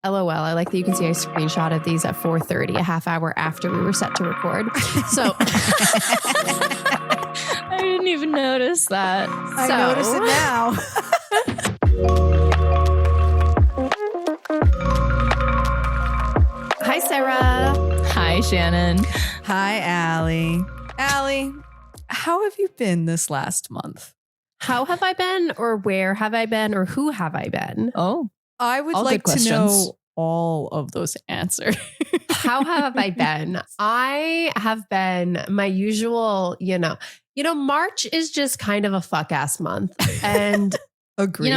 LOL. I like that you can see I screenshotted these at 4:30, a half hour after we were set to record. So I didn't even notice that. I notice it now. Hi, Sarah. Hi, Shannon. Hi, Allie. Allie, how have you been this last month? How have I been, or where have I been, or who have I been? Oh, I would all like good to know questions. all of those answers. How have I been? I have been my usual, March is just kind of a fuck ass month. And, Agreed.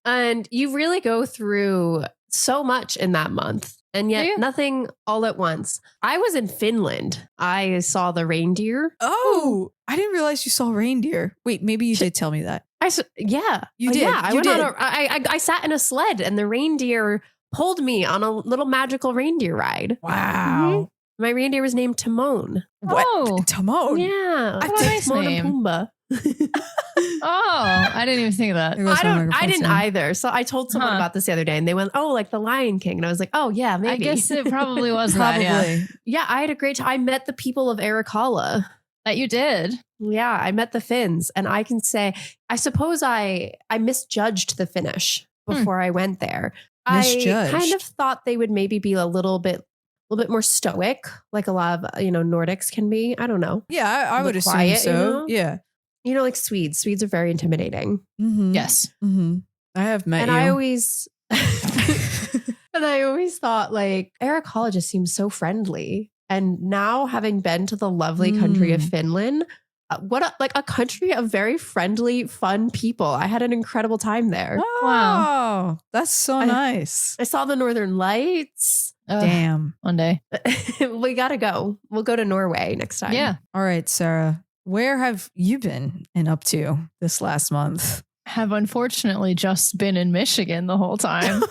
and you really go through so much in that month. And yet nothing all at once. I was in Finland. I saw the reindeer. Oh, I didn't realize you saw reindeer. Wait, maybe you did tell me that. Yeah. You did. Yeah, You did. I sat in a sled and the reindeer pulled me on a little magical reindeer ride. Wow. My reindeer was named Timon. What? Oh. Timon? Yeah. What a nice Timon name. and Pumbaa. Oh, I didn't even think of that. I didn't either. So I told someone about this the other day and they went, oh, like the Lion King. And I was like, oh yeah, maybe. I guess it probably was Probably. that. Yeah. Yeah, I had a great time. I met the people of Arikala. That you did. Yeah, I met the Finns, and I can say, I suppose I misjudged the Finnish before I went there. Misjudged? I kind of thought they would maybe be a little bit more stoic, like a lot of Nordics can be. I don't know. Yeah, I would assume quiet, so. Yeah. Like Swedes. Swedes are very intimidating. Mm-hmm. Yes. Mm-hmm. I have met And you. I always thought like Arikala just seems so friendly. And now having been to the lovely country of Finland, a country of very friendly, fun people. I had an incredible time there. Oh, Wow. That's so nice. I saw the Northern Lights. Damn. One day. We got to go. We'll go to Norway next time. Yeah. All right, Sarah, where have you been and up to this last month? Have unfortunately just been in Michigan the whole time.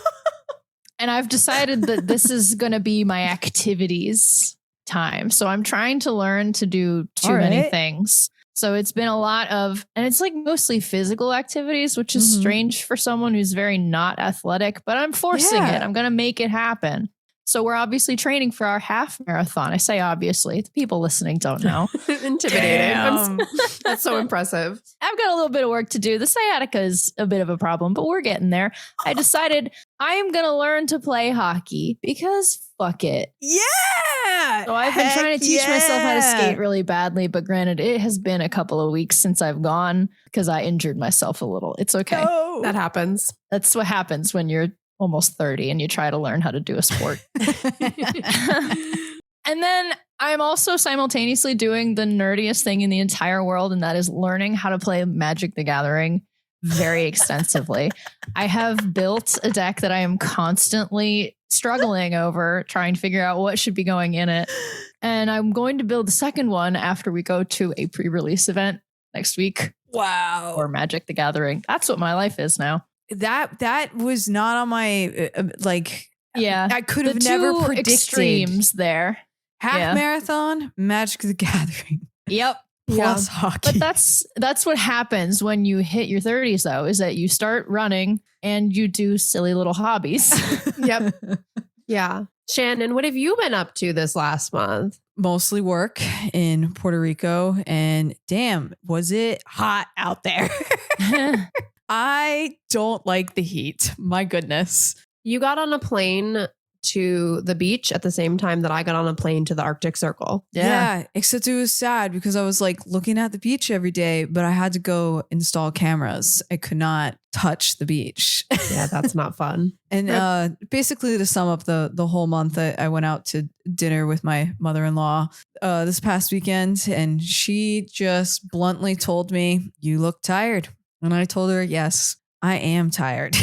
And I've decided that this is going to be my activities time. So I'm trying to learn to do too many things. So it's been a lot of, and it's like mostly physical activities, which is strange for someone who's very not athletic, but I'm forcing it. I'm going to make it happen. So we're obviously training for our half marathon. I say obviously, the people listening don't know. Intimidating. That's so impressive. I've got a little bit of work to do. The sciatica is a bit of a problem, but we're getting there. I decided I am going to learn to play hockey because fuck it. Yeah. So I've been trying to teach myself how to skate really badly, but granted, it has been a couple of weeks since I've gone because I injured myself a little. It's okay. Oh. That happens. That's what happens when you're almost 30 and you try to learn how to do a sport. And then I'm also simultaneously doing the nerdiest thing in the entire world, and that is learning how to play Magic the Gathering very extensively. I have built a deck that I am constantly struggling over, trying to figure out what should be going in it. And I'm going to build the second one after we go to a pre-release event next week. Wow. Or Magic the Gathering. That's what my life is now. That was not on my Yeah. I could have never predicted extremes there. half marathon, Magic the Gathering. Yep. Plus hockey. But that's what happens when you hit your 30s, though, is that you start running and you do silly little hobbies. Yep. Yeah. Shannon, what have you been up to this last month? Mostly work in Puerto Rico, and damn, was it hot out there. I don't like the heat. My goodness. You got on a plane to the beach at the same time that I got on a plane to the Arctic Circle. Yeah. Except it was sad because I was like looking at the beach every day, but I had to go install cameras. I could not touch the beach. Yeah, that's not fun. And basically to sum up the whole month, I went out to dinner with my mother-in-law this past weekend, and she just bluntly told me, "You look tired." And I told her, yes, I am tired.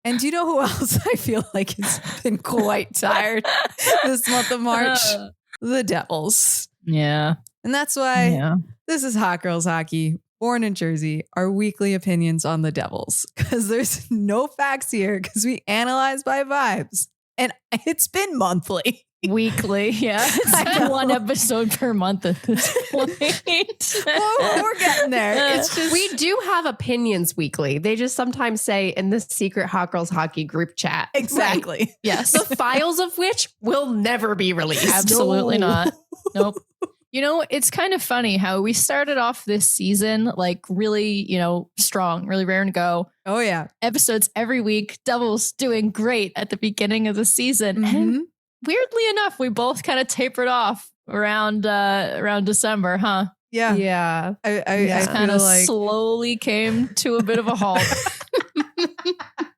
And do you know who else I feel like has been quite tired this month of March? The Devils. Yeah. And that's why this is Hot Girls Hockey, born in Jersey, our weekly opinions on the Devils. Because there's no facts here because we analyze by vibes. And it's been monthly. Weekly, yeah. It's one episode per month at this point. We're getting there. It's just We do have opinions weekly. They just sometimes say in the secret Hot Girls Hockey group chat. exactly. Yes. The files of which will never be released. Absolutely not. Nope. You know, it's kind of funny how we started off this season like really, strong, really raring to go. Oh yeah. Episodes every week, Doubles doing great at the beginning of the season. And weirdly enough, we both kind of tapered off around December, huh? Yeah. Yeah. I Kind feel of like slowly came to a bit of a halt.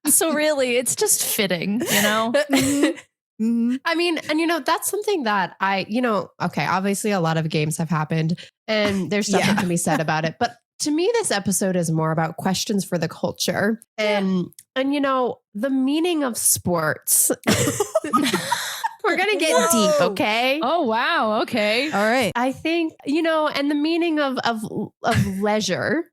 So really, it's just fitting, I mean, and that's something that okay, obviously a lot of games have happened and there's stuff that can be said about it. But to me, this episode is more about questions for the culture and the meaning of sports. We're going to get deep, okay? Oh, wow. Okay. all right. I think, and the meaning of leisure.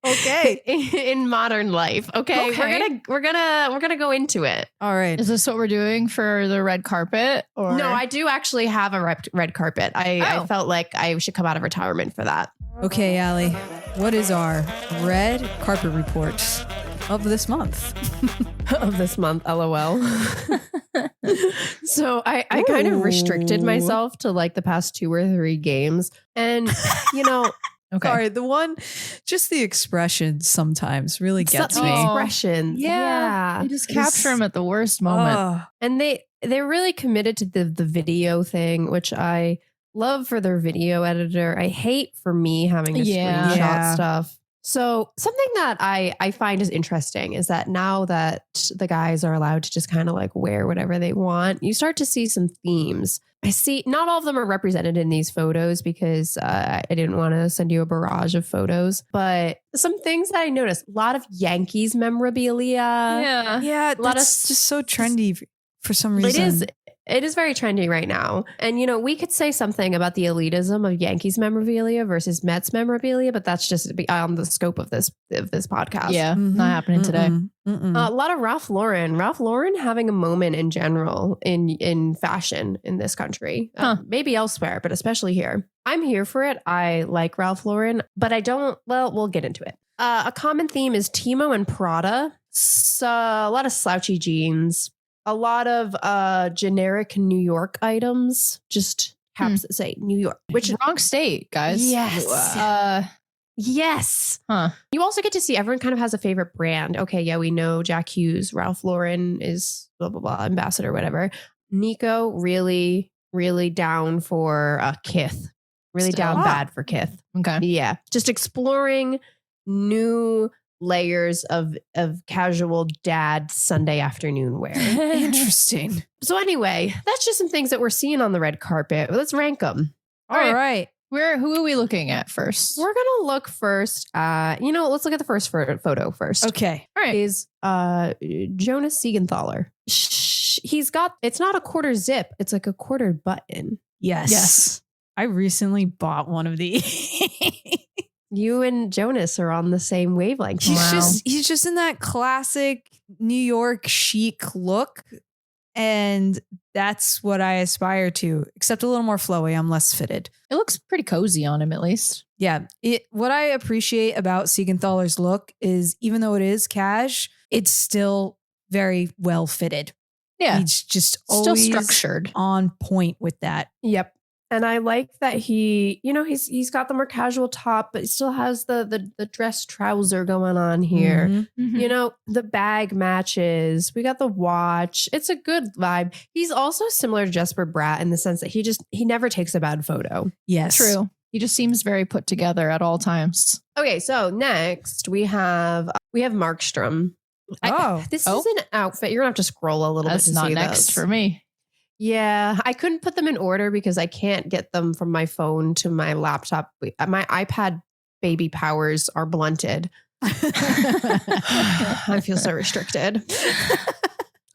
Okay. In modern life. Okay. Okay. We're gonna go into it. All right. Is this what we're doing for the red carpet? Or No, I do actually have a red carpet. I felt like I should come out of retirement for that. Okay, Allie. What is our red carpet report of this month? Of this month, LOL. So I kind of restricted myself to like the past 2 or 3 games. And, Okay. Sorry, just the expression sometimes really gets the me. expression. Yeah. You just capture them at the worst moment. And they're really committed to the video thing, which I love for their video editor. I hate for me having to screenshot stuff. So something that I find is interesting is that now that the guys are allowed to just kind of like wear whatever they want, you start to see some themes. I see not all of them are represented in these photos because I didn't want to send you a barrage of photos, but some things that I noticed, a lot of Yankees memorabilia. Yeah. That's just so trendy for some reason. It is very trendy right now. And, we could say something about the elitism of Yankees memorabilia versus Mets memorabilia, but that's just beyond the scope of this podcast. Yeah. Not happening today. A lot of Ralph Lauren having a moment in general in fashion in this country, maybe elsewhere, but especially here. I'm here for it. I like Ralph Lauren, but I don't, we'll get into it. A common theme is Timo and Prada. So a lot of slouchy jeans. A lot of generic New York items, just happens to say New York, which wrong state, guys. Yes. Yes. Huh. You also get to see everyone kind of has a favorite brand. Okay, yeah, we know Jack Hughes, Ralph Lauren is blah, blah, blah, ambassador, whatever. Nico really, really down for Kith. Really Still? down bad for Kith. Okay. Yeah. Just exploring new layers of casual dad Sunday afternoon wear. Interesting. So anyway, that's just some things that we're seeing on the red carpet. Let's rank them. All right. Who are we looking at first? We're going to look first at, let's look at the first photo first. Okay. All right. Is Jonas Siegenthaler. He's got, it's not a quarter zip. It's like a quarter button. Yes. I recently bought one of these. You and Jonas are on the same wavelength. He's just in that classic New York chic look. And that's what I aspire to, except a little more flowy. I'm less fitted. It looks pretty cozy on him, at least. Yeah. What I appreciate about Siegenthaler's look is even though it is cash, it's still very well fitted. Yeah. He's just Still always structured. on point with that. Yep. And I like that he's got the more casual top, but he still has the dress trouser going on here. Mm-hmm. The bag matches. We got the watch. It's a good vibe. He's also similar to Jesper Bratt in the sense that he never takes a bad photo. Yes. True. He just seems very put together at all times. Okay, so next we have Markstrom. This is an outfit. You're gonna have to scroll a little That's bit to not see next this. for me. Yeah, I couldn't put them in order because I can't get them from my phone to my laptop. My iPad baby powers are blunted. I feel so restricted.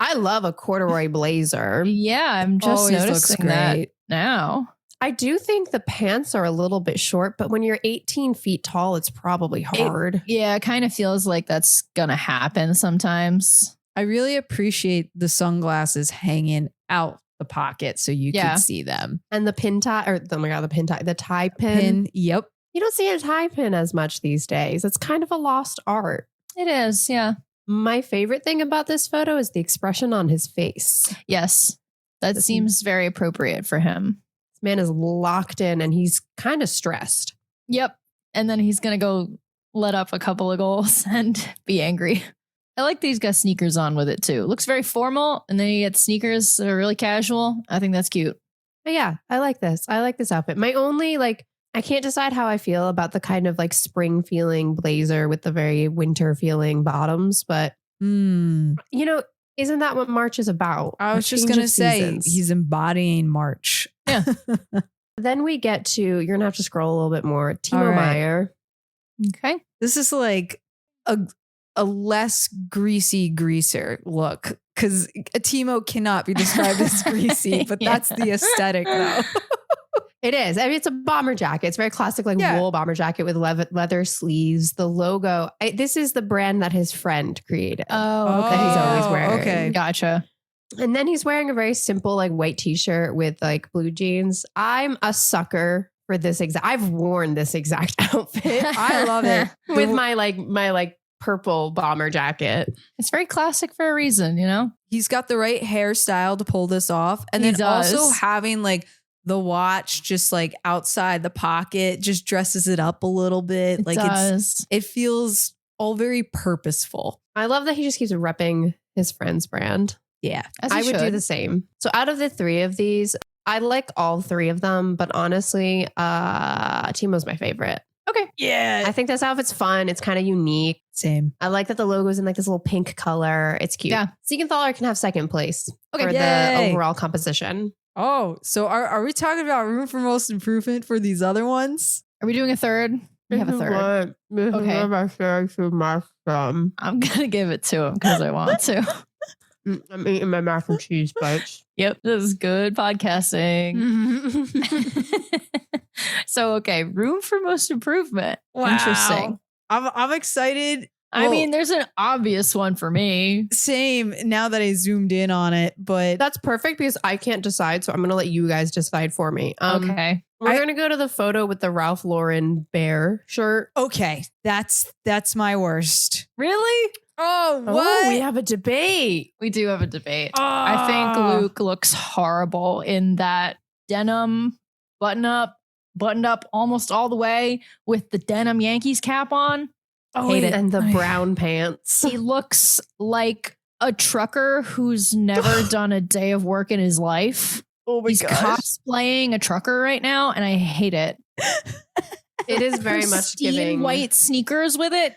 I love a corduroy blazer. Yeah, I'm just Always looks noticing that great. now. I do think the pants are a little bit short, but when you're 18 feet tall, it's probably hard. It kind of feels like that's going to happen sometimes. I really appreciate the sunglasses hanging out the the pocket so you Yeah. could see them. And the pin tie, or oh my God, the tie pin. Pin, yep. You don't see a tie pin as much these days. It's kind of a lost art. It is. Yeah. My favorite thing about this photo is the expression on his face. Yes. That This- seems very appropriate for him. This man is locked in and he's kind of stressed. Yep. And then he's going to go let up a couple of goals and be angry. I like that he's got sneakers on with it too. Looks very formal. And then you get sneakers that are really casual. I think that's cute. But yeah, I like this. I like this outfit. My only I can't decide how I feel about the kind of spring feeling blazer with the very winter feeling bottoms. But, Hmm. isn't that what March is about? I A was just change going of to say, seasons. he's embodying March. Yeah. Then we get to, you're going to have to scroll a little bit more. Timo All right. Meyer. Okay. This is like a less greasy greaser look because a Timo cannot be described as greasy, but Yeah. that's the aesthetic though. It is. I mean, it's a bomber jacket. It's very classic, Yeah. wool bomber jacket with leather sleeves. The logo. This is the brand that his friend created. Oh, okay. That he's always wearing. Okay. Gotcha. And then he's wearing a very simple, white t-shirt with blue jeans. I'm a sucker for this exact. I've worn this exact outfit. I love it. with my purple bomber jacket. It's very classic for a reason, you know? He's got the right hairstyle to pull this off. And He then also does. having the watch just outside the pocket just dresses it up a little bit. It does. It feels all very purposeful. I love that he just keeps repping his friend's brand. Yeah. As he I would do should. the same. So out of the three of these, I like all three of them, but honestly, Timo's my favorite. Okay. Yeah. I think this outfit's fun. It's kind of unique. Same. I like that the logo's in this little pink color. It's cute. Yeah. Siegenthaler can have second place Okay. for Yay. the overall composition. Oh, so are we talking about room for most improvement for these other ones? Are we doing a third? We have a third. Okay. I'm going to give it to him because I want to. I'm eating my mac and cheese bites. Yep. This is good podcasting. So, okay. Room for most improvement. Interesting. I'm excited. I Well- mean, there's an obvious one for me. Same now that I zoomed in on it, but That's perfect because I can't decide. So I'm going to let you guys decide for me. Okay. We're going to go to the photo with the Ralph Lauren bear shirt. okay, that's my worst. Really? Oh, Oh, we have a debate. We do have a debate. I think Luke looks horrible in that denim buttoned up almost all the way with the denim Yankees cap on. Hate it. And the brown pants. He looks like a trucker who's never done a day of work in his life. Oh He's cosplaying a trucker right now, and I hate it. It is very much Pristine giving white sneakers with it.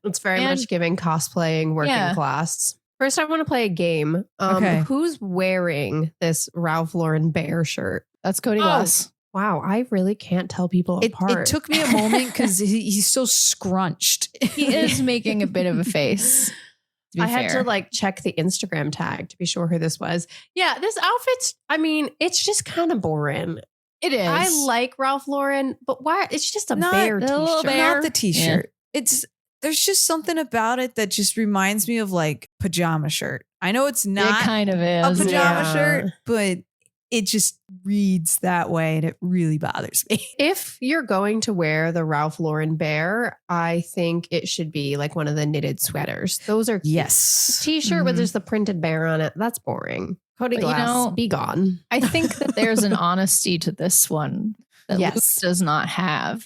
It's very And- much giving cosplaying working Yeah. class. First, I want to play a game. Okay. Who's wearing this Ralph Lauren bear shirt? That's Cody Oh. Glass. Wow, I really can't tell people It apart. took me a moment because he's so scrunched. He is making a bit of a face. To be I had fair. to check the Instagram tag to be sure who this was. Yeah, this outfit's, it's just kind of boring. It is. I like Ralph Lauren, but why? It's just a Not bear the little t-shirt. bear. Not the t-shirt. There's just something about it that just reminds me of pajama shirt. I know it's It not kind of a is. pajama Yeah. shirt, but it just reads that way and it really bothers me. If you're going to wear the Ralph Lauren bear, I think it should be one of the knitted sweaters. Those are cute. Yes. T-shirt with Mhm. just the printed bear on it. That's boring. Cody But, Glass, be gone. I think that there's an honesty to this one that Yes. Luke does not have,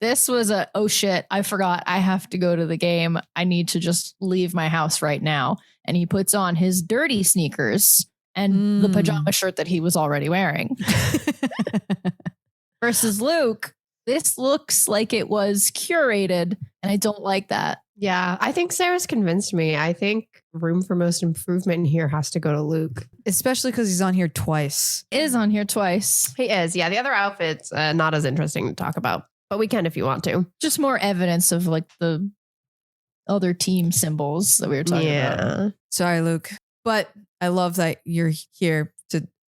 This was oh shit, I forgot. I have to go to the game. I need to just leave my house right now. And he puts on his dirty sneakers and the Mm. pajama shirt that he was already wearing. Versus Luke, this looks like it was curated, and I don't like that. Yeah, I think Sarah's convinced me. I think room for most improvement in here has to go to Luke. Especially because he's on here twice. It is on here twice. He is. Yeah, the other outfits, not as interesting to talk about, but we can if you want to. Just more evidence of the other team symbols that we were talking about. Sorry, Luke. But I love that you're here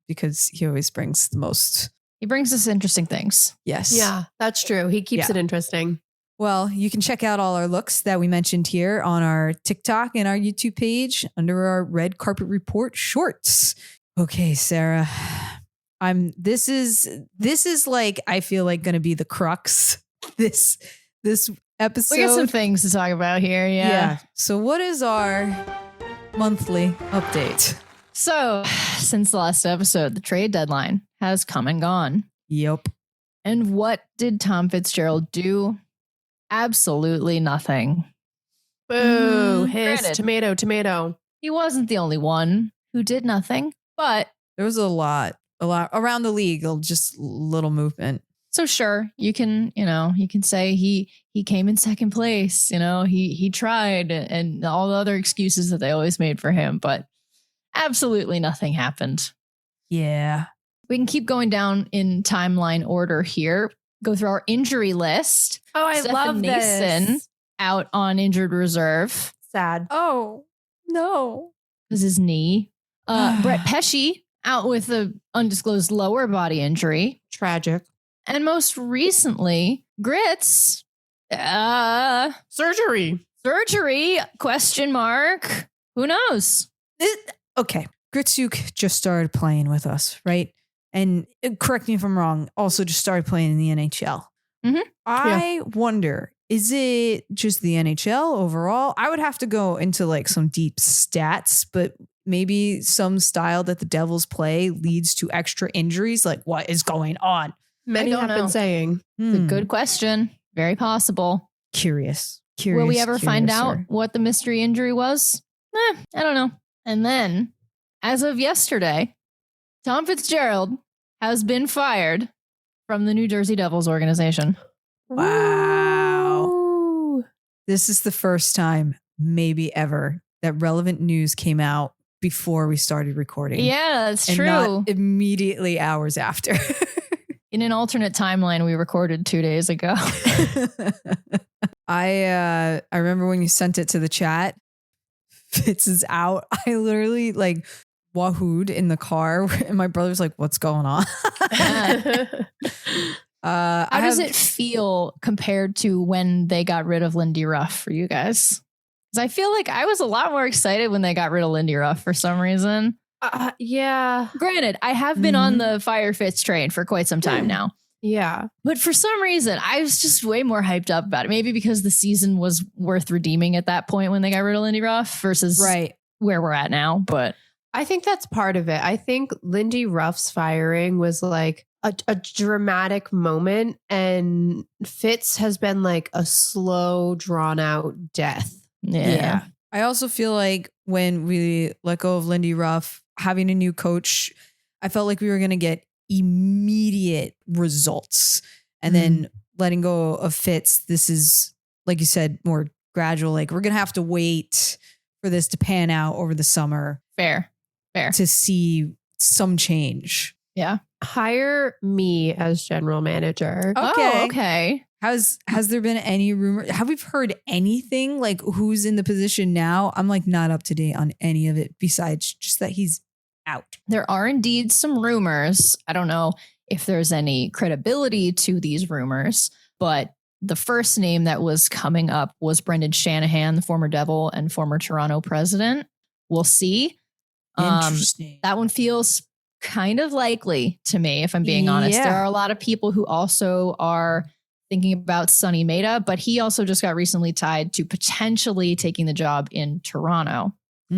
because he always brings the most. He brings us interesting things. Yes. Yeah, that's true. He keeps Yeah. it interesting. Well, you can check out all our looks that we mentioned here on our TikTok and our YouTube page under our Red Carpet Report shorts. Okay, Sarah. This is like, I feel like going to be the crux this episode. We got some things to talk about here. Yeah. So what is our monthly update? So since the last episode, the trade deadline has come and gone. Yep. And what did Tom Fitzgerald do? Absolutely nothing. Boo. Hiss. Granted, Tomato. he wasn't the only one who did nothing, but There was a lot around the league, just little movement. so sure, you can say he came in second place, he tried and all the other excuses that they always made for him, but absolutely nothing happened. Yeah. We can keep going down in timeline order here. Go through our injury list. Oh, I Stefan love Nason this. out on injured reserve Sad. Oh, no. because his knee. Brett Pesci out with an undisclosed lower body injury. Tragic. And most recently, Grits. Surgery. Surgery? Question mark. Who knows? Okay. Gritsuk just started playing with us, right? And correct me if I'm wrong, also just started playing in the NHL. Mhm. I wonder, is it just the NHL overall? I would have to go into like some deep stats, but maybe some style that the Devils play leads to extra injuries. Like, what is going on? Many don't have know. been saying. It's a good question. Very possible. Curious. Will we ever find out Curiouser. what the mystery injury was? I don't know. And then, as of yesterday, Tom Fitzgerald has been fired from the New Jersey Devils organization. Wow. Ooh. This is the first time, maybe ever, that relevant news came out before we started recording. Yeah, that's and true. not immediately hours after. In an alternate timeline, we recorded 2 days ago. I remember when you sent it to the chat, Fitz is out. I literally like wahooed in the car and my brother's like, what's going on? How does it feel compared to when they got rid of Lindy Ruff for you guys? Because I feel like I was a lot more excited when they got rid of Lindy Ruff for some reason. Yeah. Granted, I have been on the Fire Fitz train for quite some time now. Yeah. But for some reason, I was just way more hyped up about it. Maybe because the season was worth redeeming at that point when they got rid of Lindy Ruff versus where we're at now. But I think that's part of it. I think Lindy Ruff's firing was like a dramatic moment, and Fitz has been like a slow, drawn out death. yeah. I also feel like when we let go of Lindy Ruff, having a new coach, I felt like we were going to get immediate results. And then letting go of Fitz, this is, like you said, more gradual. Like, we're going to have to wait for this to pan out over the summer. Fair. To see some change. Yeah. Hire me as general manager. Okay. Oh, okay. Has there been any rumor? Have we heard anything like who's in the position now? I'm like not up to date on any of it besides just that he's out. There are indeed some rumors. I don't know if there's any credibility to these rumors, but the first name that was coming up was Brendan Shanahan, the former Devil and former Toronto president. We'll see. Interesting. That one feels kind of likely to me, if I'm being honest. Yeah. There are a lot of people who also are thinking about Sonny Mehta, but he also just got recently tied to potentially taking the job in Toronto. I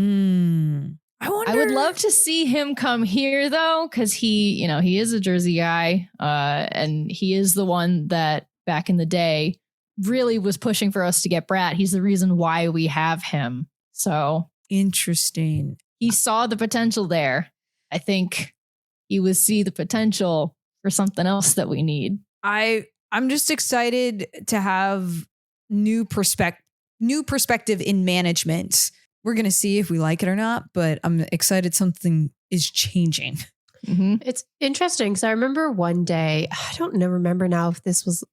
wonder. I would love to see him come here though, because he is a Jersey guy, and he is the one that back in the day really was pushing for us to get Brat. He's the reason why we have him. So Interesting. he saw the potential there. I think he would see the potential for something else that we need. I'm just excited to have new perspective in management. We're going to see if we like it or not, but I'm excited something is changing. Mm-hmm. It's interesting because I remember one day, I don't remember now if this was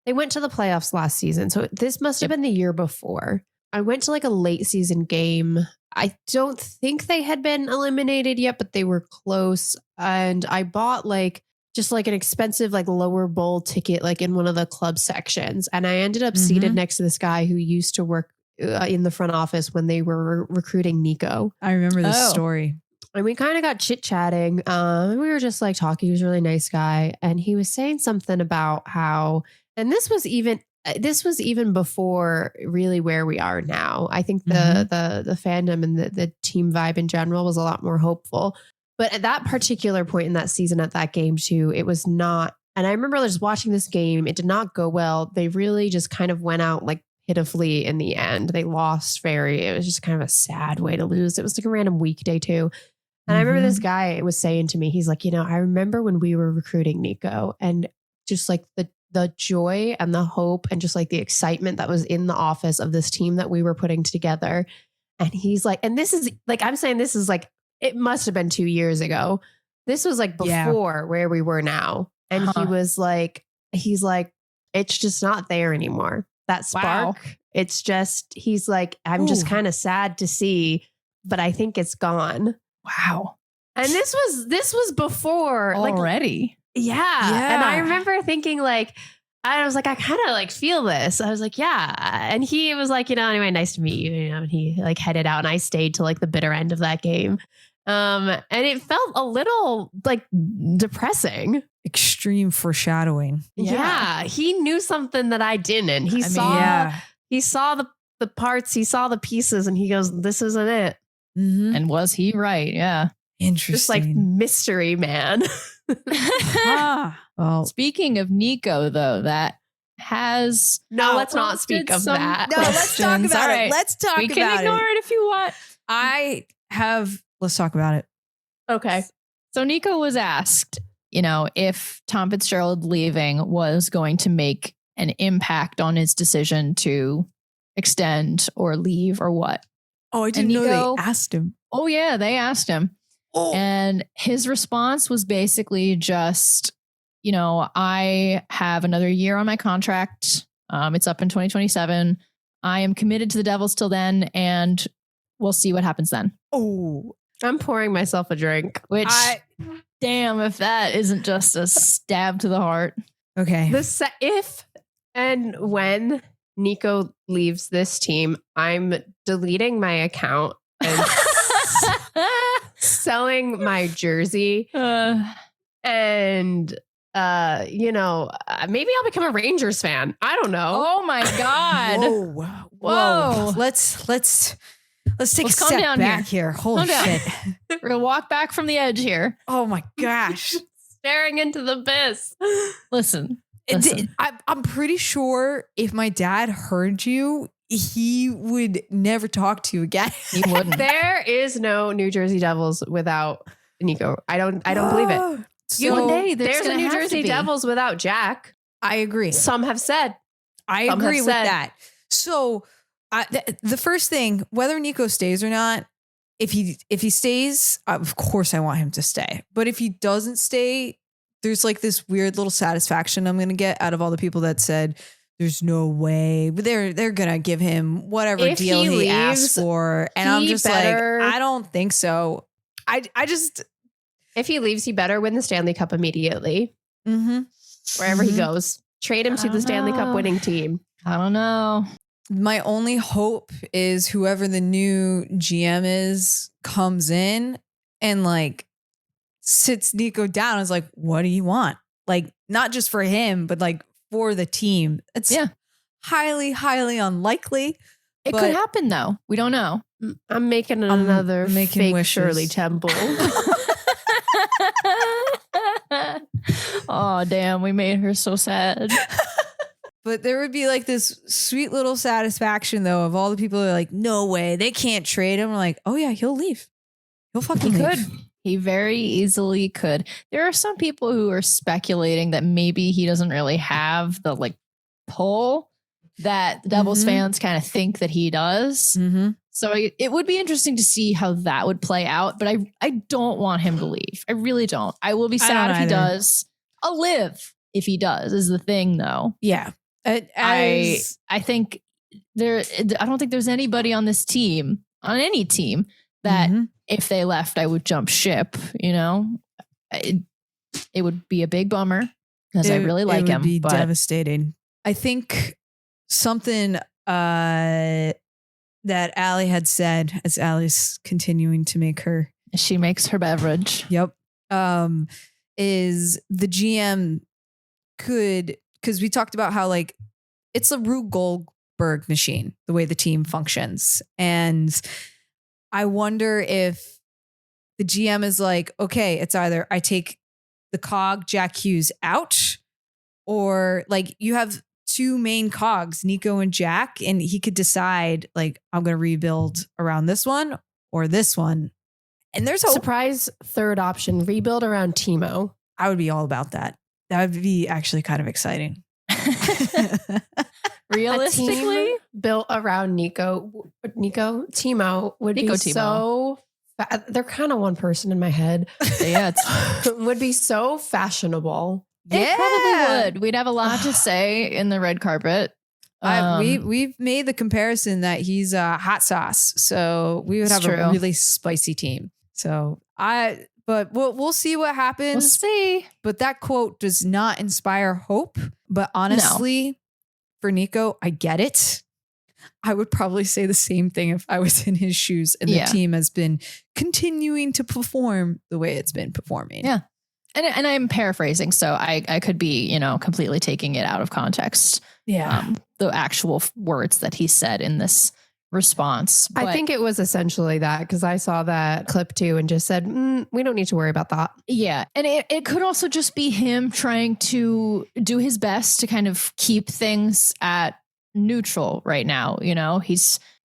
they went to the playoffs last season. So this must have been the year before. I went to like a late season game. I don't think they had been eliminated yet, but they were close. And I bought like just like an expensive, like lower bowl ticket, like in one of the club sections. And I ended up seated next to this guy who used to work in the front office when they were recruiting Nico. I remember this story. And we kind of got chit chatting. We were just like talking. He was a really nice guy. And he was saying something about how, and this was even before really where we are now. I think the fandom and the team vibe in general was a lot more hopeful. But at that particular point in that season, at that game too, it was not. And I remember just watching this game. It did not go well. They really just kind of went out like pitifully in the end. They lost it was just kind of a sad way to lose. It was like a random weekday too. And I remember this guy was saying to me, he's like, I remember when we were recruiting Nico and just like the joy and the hope and just like the excitement that was in the office of this team that we were putting together. And he's like, and this is like, I'm saying this is like, it must have been 2 years ago. This was like before where we were now. And he's like, it's just not there anymore. That spark, it's just, he's like, I'm just kind of sad to see, but I think it's gone. Wow. And this was before already. Like, yeah. And I remember thinking like, I was like, I kind of like feel this. I was like, yeah. And he was like, anyway, nice to meet you. And he like headed out and I stayed to like the bitter end of that game. And it felt a little like depressing. Extreme foreshadowing. Yeah. He knew something that I didn't. He saw the parts, he saw the pieces and he goes, this isn't it. And was he right? Yeah. Interesting. Just like mystery man. Well, speaking of Nico, though, that has let's not speak of that. No, let's talk about it. Let's talk about it. We can ignore it if you want. Let's talk about it. Okay. So Nico was asked, if Tom Fitzgerald leaving was going to make an impact on his decision to extend or leave or what. Oh, I didn't know they asked him. Oh, yeah, they asked him. Oh. And his response was basically just, I have another year on my contract. It's up in 2027. I am committed to the Devils till then, and we'll see what happens then. Oh, I'm pouring myself a drink. Which, damn, if that isn't just a stab to the heart. Okay. If and when Nico leaves this team, I'm deleting my account and selling my jersey. And, maybe I'll become a Rangers fan. I don't know. Oh my God. Whoa. Let's take a step back here. Holy shit. We're going to walk back from the edge here. Oh my gosh. Staring into the abyss. Listen. I'm pretty sure if my dad heard you, he would never talk to you again. He wouldn't. There is no New Jersey Devils without Nico. I don't believe it. So one day there's a New Jersey Devils without Jack. I agree. Some have said. I agree with that. So the first thing, whether Nico stays or not, if he stays, of course I want him to stay. But if he doesn't stay, there's like this weird little satisfaction I'm going to get out of all the people that said there's no way, but they're going to give him whatever deal he asks for. And I'm just like, I don't think so. I just, if he leaves, he better win the Stanley Cup immediately. Wherever he goes, trade him to the Stanley Cup winning team. I don't know. My only hope is whoever the new GM is comes in and like sits Nico down and is like, what do you want? Like, not just for him, but like for the team. It's highly, highly unlikely. It could happen though. We don't know. I'm making another fake wishes. Shirley Temple. Oh, damn. We made her so sad. But there would be like this sweet little satisfaction though of all the people that are like, no way, they can't trade him. We're like, oh yeah, he'll leave. He'll fucking leave. Could. He very easily could. There are some people who are speculating that maybe he doesn't really have the like pull that the Devils fans kind of think that he does. So it would be interesting to see how that would play out. But I don't want him to leave. I really don't. I will be sad if he does. I'll live if he does is the thing though. Yeah. I think I don't think there's anybody on this team, on any team, that if they left, I would jump ship. It It would be a big bummer because I really like him. It would be but devastating. I think something that Allie had said, as Allie's continuing to make her. She makes her beverage. Yep. Is the GM could, because we talked about how like it's a Rube Goldberg machine, the way the team functions. And I wonder if the GM is like, okay, it's either I take the cog Jack Hughes out, or like you have two main cogs, Nico and Jack, and he could decide like, I'm going to rebuild around this one or this one. And there's a surprise third option, rebuild around Timo. I would be all about that. That would be actually kind of exciting. Realistically, built around Timo would be so. They're kind of one person in my head. Yeah, would be so fashionable. It probably would. We'd have a lot to say in the red carpet. We've made the comparison that he's hot sauce, so we would have a really spicy team. So but we'll see what happens. We'll see. But that quote does not inspire hope. But honestly, for Nico, I get it. I would probably say the same thing if I was in his shoes and the team has been continuing to perform the way it's been performing. Yeah. And I'm paraphrasing, so I could be, completely taking it out of context. Yeah. The actual words that he said in this response. But I think it was essentially that, because I saw that clip too and just said, we don't need to worry about that. Yeah. And it could also just be him trying to do his best to kind of keep things at neutral right now.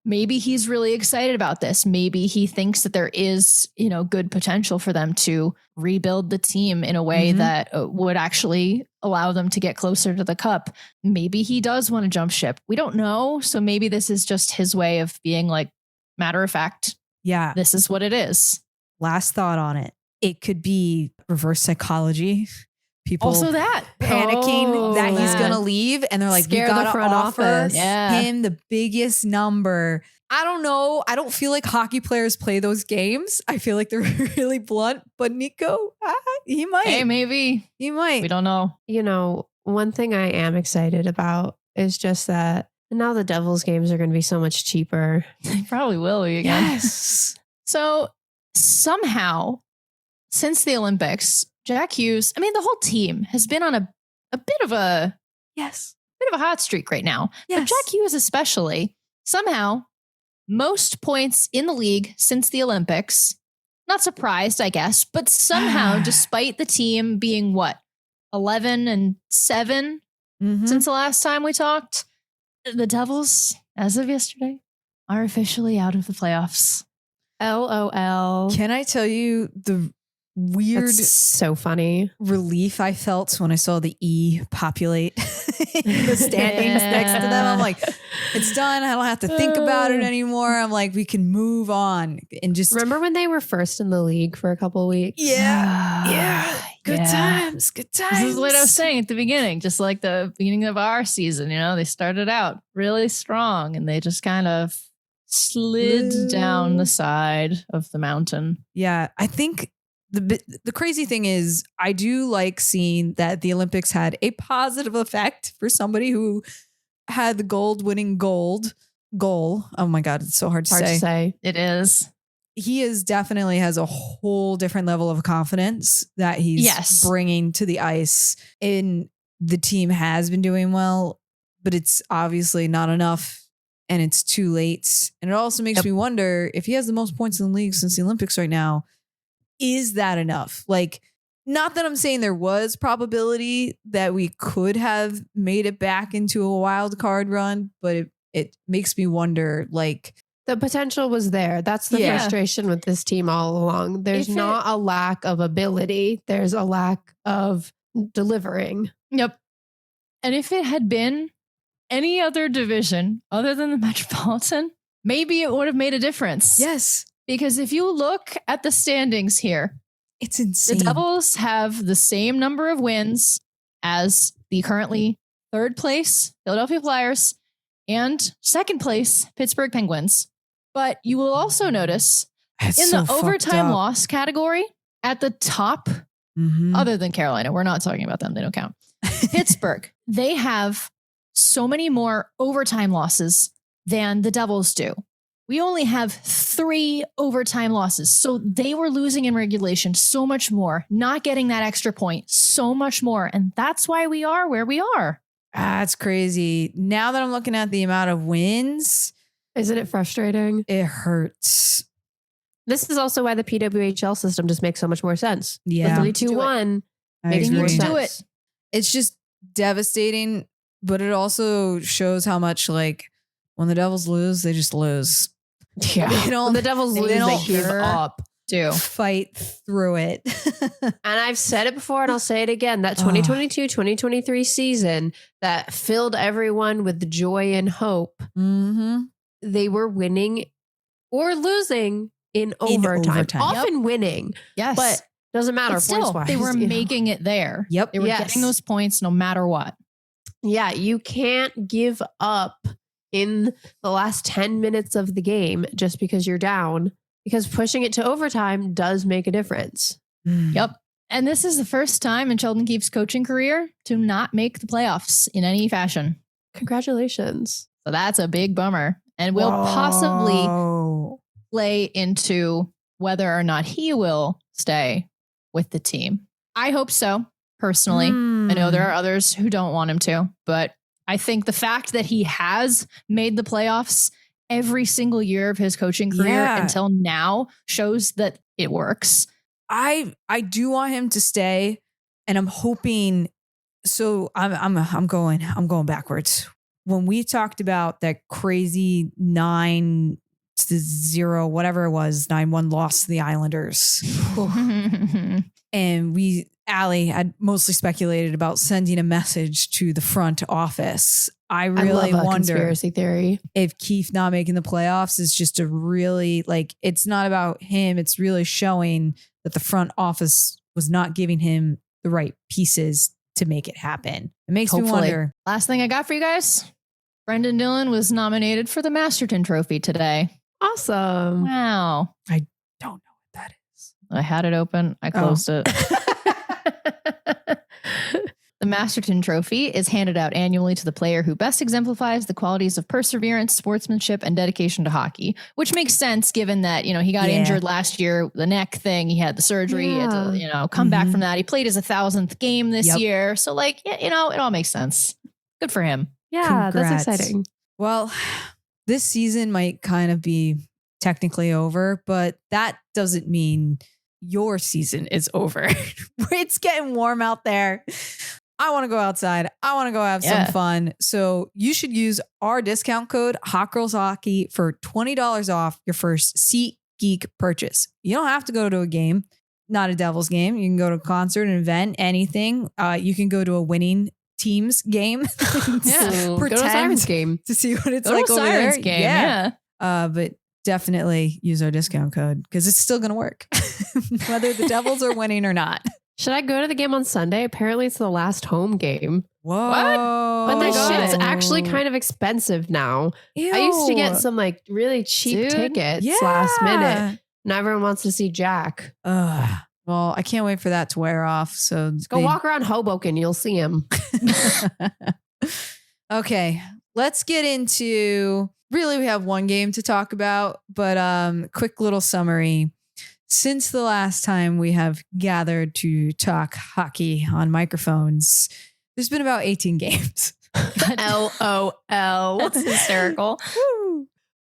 Maybe he's really excited about this. Maybe he thinks that there is, good potential for them to rebuild the team in a way that would actually allow them to get closer to the cup. Maybe he does want to jump ship. We don't know. So maybe this is just his way of being like, matter of fact. Yeah. This is what it is. Last thought on it. It could be reverse psychology. People also that panicking that he's going to leave. And they're like, scare we got the front to offer office. him the biggest number. I don't know. I don't feel like hockey players play those games. I feel like they're really blunt, but Nico, he might. Hey, maybe. He might. We don't know. One thing I am excited about is just that now the Devils games are going to be so much cheaper. They probably will be again. Yes. So somehow, since the Olympics, Jack Hughes, the whole team has been on a bit of a hot streak right now. Yes. But Jack Hughes especially, somehow, most points in the league since the Olympics. Not surprised, I guess, but somehow, despite the team being 11-7 since the last time we talked, the Devils, as of yesterday, are officially out of the playoffs. LOL. Can I tell you the weird, that's so funny relief I felt when I saw the E populate in the standings next to them? I'm like, it's done. I don't have to think about it anymore. I'm like, we can move on and just remember when they were first in the league for a couple of weeks. Good times. This is what I was saying at the beginning, just like the beginning of our season. They started out really strong and they just kind of slid down the side of the mountain. Yeah, I think the crazy thing is I do like seeing that the Olympics had a positive effect for somebody who had the gold-winning goal. Oh my God, it's so hard to say. It is. He definitely has a whole different level of confidence that he's bringing to the ice. And the team has been doing well, but it's obviously not enough and it's too late. And it also makes me wonder if he has the most points in the league since the Olympics right now, is that enough? Like, not that I'm saying there was probability that we could have made it back into a wild card run, but it makes me wonder, like, the potential was there. That's the frustration with this team all along. There's not a lack of ability. There's a lack of delivering. Yep. And if it had been any other division other than the Metropolitan, maybe it would have made a difference. Yes. Because if you look at the standings here, it's insane. The Devils have the same number of wins as the currently third place Philadelphia Flyers and second place Pittsburgh Penguins. But you will also notice in the overtime loss category, at the top Other than Carolina. We're not talking about them. They don't count. Pittsburgh, they have so many more overtime losses than the Devils do. We only have 3 overtime losses. So they were losing in regulation so much more, not getting that extra point so much more. And that's why we are where we are. That's crazy. Now that I'm looking at the amount of wins, Isn't it frustrating? it hurts. This is also why the PWHL system just makes so much more sense. Yeah. The 3-2-1 I makes agree. more They need to do sense. It's just devastating, but it also shows how much like when the Devils lose, they just lose. Yeah. They don't- When the Devils lose, they don't give care. up. Do. Fight through it. And I've said it before and I'll say it again. That 2022-2023 season that filled everyone with joy and hope. They were winning or losing in overtime. Often winning, Yes. but doesn't matter But still, points-wise, they were you know. making it there. Yep. They were Yes. getting those points no matter what. Yeah, you can't give up in the last 10 minutes of the game just because you're down, because pushing it to overtime does make a difference. Yep. And this is the first time in Sheldon Keefe's coaching career to not make the playoffs in any fashion. Congratulations. So that's a big bummer and will possibly play into whether or not he will stay with the team. I hope so, personally. I know there are others who don't want him to, but I think the fact that he has made the playoffs every single year of his coaching career until now shows that it works. I do want him to stay, and I'm hoping. So I'm going backwards. When we talked about that crazy 9-0, whatever it was, 9-1 loss to the Islanders, and Allie had mostly speculated about sending a message to the front office. I really love a wonder conspiracy theory. if Keefe not making the playoffs is just a really like, it's not about him. It's really showing that the front office was not giving him the right pieces to make it happen. It makes me wonder. Last thing I got for you guys. Brendan Dillon was nominated for the Masterton Trophy today. Awesome. Wow. I don't know what that is. I had it open. I closed it. The Masterton Trophy is handed out annually to the player who best exemplifies the qualities of perseverance, sportsmanship, and dedication to hockey, which makes sense given that, he got injured last year, the neck thing, he had the surgery, he had to, come back from that. He played his 1,000th game this year. So it all makes sense. Good for him. Yeah, Congrats. that's exciting. Well, this season might kind of be technically over, but that doesn't mean your season is over. It's getting warm out there. I want to go outside. I want to go have some fun. So you should use our discount code Hot Girls Hockey for $20 off your first SeatGeek purchase. You don't have to go to a game, not a Devils game. You can go to a concert, an event, anything. You can go to a winning team's game. Go to a Sirens game to see what it's Go like to a over Sirens there. game. Yeah. Yeah. But definitely use our discount code because it's still going to work, whether the Devils are winning or not. Should I go to the game on Sunday? Apparently it's the last home game. Whoa. But the God. shit's actually kind of expensive now. Ew. I used to get some really cheap tickets last minute. Now everyone wants to see Jack. Well, I can't wait for that to wear off. So Go walk around Hoboken. You'll see him. Okay, let's get into, really we have one game to talk about, but quick little summary. Since the last time we have gathered to talk hockey on microphones, there's been about 18 games. LOL. That's hysterical.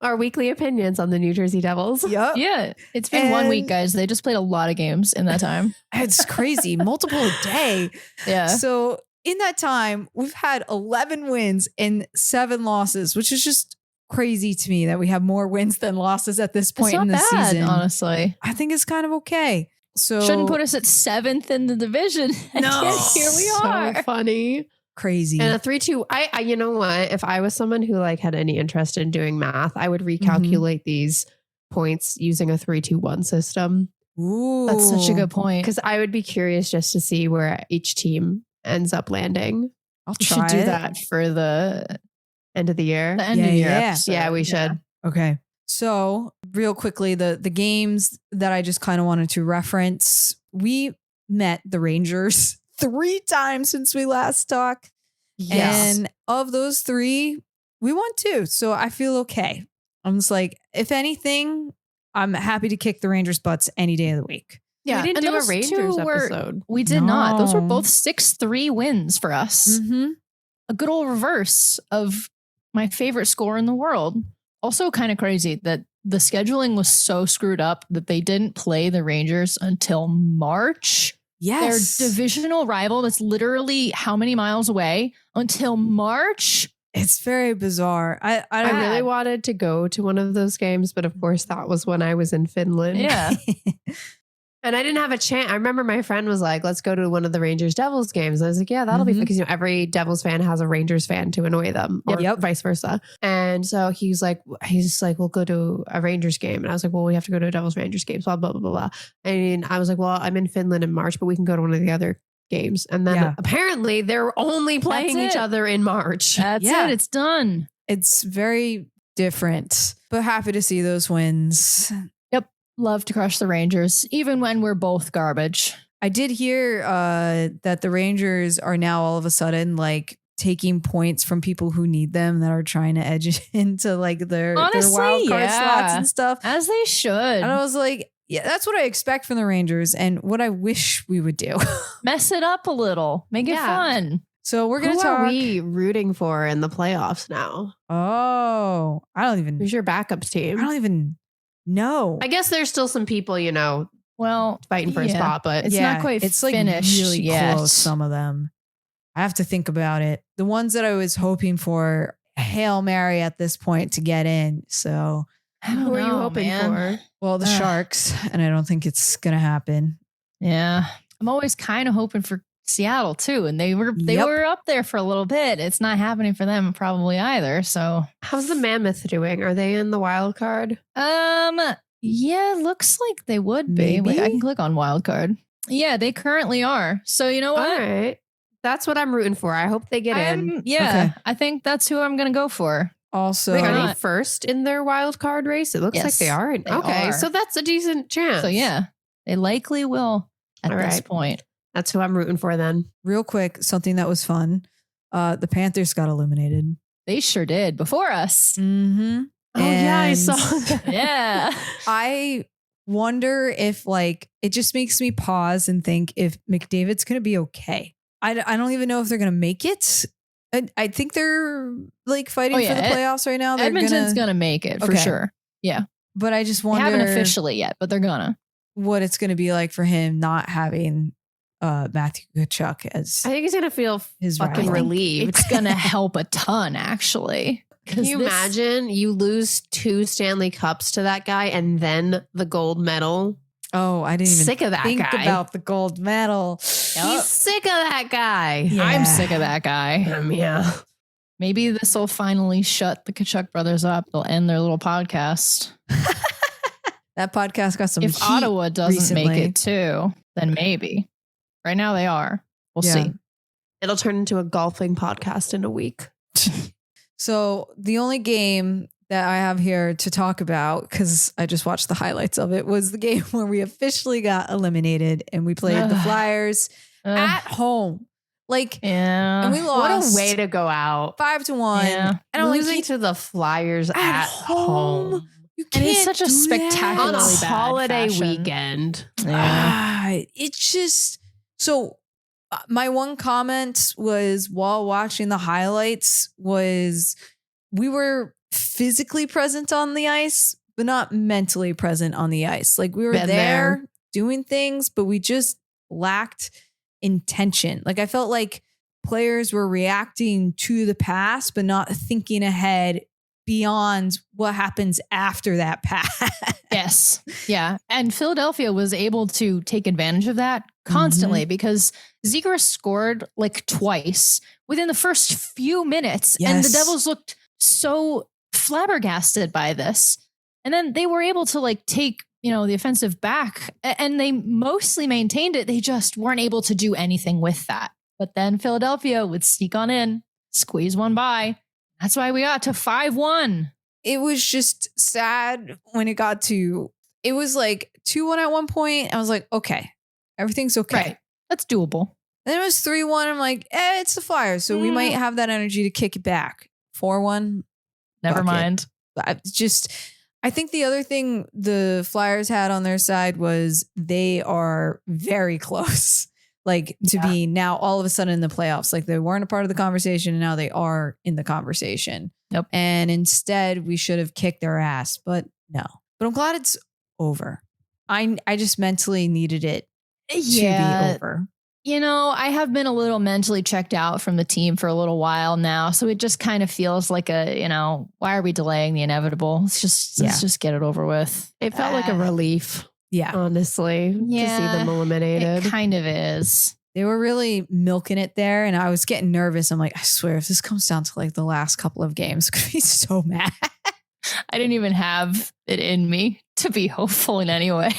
Our weekly opinions on the New Jersey Devils. Yep. Yeah. It's been 1 week, guys. They just played a lot of games in that time. It's crazy. Multiple a day. Yeah. So in that time, we've had 11 wins and 7 losses, which is just crazy to me that we have more wins than losses at this point in the season. Honestly. I think it's kind of okay. So Shouldn't put us at 7th in the division. And No. yet here we are. So funny. crazy. And a 3-2. I you know what? If I was someone who had any interest in doing math, I would recalculate these points using a 3-2-1 system. Ooh. That's such a good point. Because I would be curious just to see where each team ends up landing. I'll We try should do it. that for the End of the year. end of year Yeah. episode. Yeah, we should. Okay. So real quickly, the games that I just kind of wanted to reference, we met the Rangers 3 times since we last talked. Yes. And of those 3, we won 2. So I feel okay. I'm just like, if anything, I'm happy to kick the Rangers' butts any day of the week. Yeah, we didn't and do a those Rangers two episode. We did not. Those were No. both 6-3 wins for us. Mm-hmm. A good old reverse of my favorite score in the world. Also kind of crazy that the scheduling was so screwed up that they didn't play the Rangers until March. Yes. Their divisional rival that's literally how many miles away until March? It's very bizarre. I really wanted to go to one of those games, but of course that was when I was in Finland. Yeah. And I didn't have a chance. I remember my friend was like, let's go to one of the Rangers Devils games. And I was like, yeah, that'll be fun. Because, every Devils fan has a Rangers fan to annoy them or vice versa. And so he's like, we'll go to a Rangers game. And I was like, well, we have to go to a Devils Rangers game. Blah, blah, blah, blah, blah. And I was like, well, I'm in Finland in March, but we can go to one of the other games. And then apparently they're only playing each other in March. That's it. It's done. It's very different, but happy to see those wins. Love to crush the Rangers, even when we're both garbage. I did hear that the Rangers are now all of a sudden like taking points from people who need them that are trying to edge it into like their wild card slots and stuff. As they should. And I was like, yeah, that's what I expect from the Rangers and what I wish we would do. Mess it up a little. Make it fun. So we're going to Who talk. are we rooting for in the playoffs now? Oh, Who's your backups team? I don't even know. I guess there's still some people, well, fighting for a spot, but it's not quite it's like finished really yet. close, some of them. I have to think about it. The ones that I was hoping for, Hail Mary at this point to get in. So who are you hoping for? Well, the Sharks, and I don't think it's going to happen. Yeah. I'm always kind of hoping for Seattle too. And they were up there for a little bit. It's not happening for them probably either. So how's the Mammoth doing? Are they in the wild card? Yeah, looks like they would be. Wait, I can click on wild card. Yeah, they currently are. So you know what? All right. That's what I'm rooting for. I hope they get in. Yeah, okay. I think that's who I'm going to go for. Also, wait, are they first in their wild card race? It looks like they are. Okay, so that's a decent chance. So yeah, they likely will at this point. That's who I'm rooting for then. Real quick, something that was fun. The Panthers got eliminated. They sure did before us. Mm-hmm. Oh, yeah, I saw that. Yeah. I wonder if it just makes me pause and think if McDavid's going to be okay. I don't even know if they're going to make it. I think they're fighting for the playoffs right now. Edmonton's going to make it for sure. Yeah. But I just wonder. They haven't officially yet, but they're going to. What it's going to be like for him not having Matthew Tkachuk as I think he's going to feel his fucking relieved. It's going to help a ton, actually. Can you imagine you lose 2 Stanley Cups to that guy and then the gold medal? Oh, I didn't even sick of that think guy. About the gold medal. Yep. He's sick of that guy. Yeah. I'm sick of that guy. Yeah. Maybe this will finally shut the Tkachuk brothers up. They'll end their little podcast. That podcast got some. If heat Ottawa doesn't recently. make it too, then maybe. Right now they are. We'll see. It'll turn into a golfing podcast in a week. So the only game that I have here to talk about, because I just watched the highlights of it, was the game where we officially got eliminated and we played the Flyers at home. And we lost. What a way to go out. 5-1. Yeah. And losing to the Flyers at home. You can't. And it's such a spectacularly on a bad holiday fashion. weekend. Yeah. It's just so. My one comment was while watching the highlights was we were physically present on the ice, but not mentally present on the ice. We were there doing things, but we just lacked intention. I felt like players were reacting to the pass, but not thinking ahead beyond what happens after that pass. Yes. Yeah. And Philadelphia was able to take advantage of that constantly because Zegras scored twice within the first few minutes. Yes. And the Devils looked so flabbergasted by this. And then they were able to take, the offensive back and they mostly maintained it. They just weren't able to do anything with that. But then Philadelphia would sneak on in, squeeze one by. That's why we got to 5-1. It was just sad when it got to, it was 2-1 at one point. I was like, okay, Everything's okay. Right. That's doable. Then it was 3-1. I'm like, it's the Flyers. So we might have that energy to kick it back. 4-1. Never mind. I think the other thing the Flyers had on their side was they are very close. Like to be now all of a sudden in the playoffs. Like they weren't a part of the conversation and now they are in the conversation. Yep. And instead we should have kicked their ass, but no. But I'm glad it's over. I just mentally needed it to be over. You know, I have been a little mentally checked out from the team for a little while now. So it just kind of feels like why are we delaying the inevitable? Let's just get it over with. It felt like a relief. Yeah. Honestly. To see them eliminated. It kind of is. They were really milking it there. And I was getting nervous. I'm like, I swear, if this comes down to like the last couple of games, I'm going to be so mad. I didn't even have it in me to be hopeful in any way.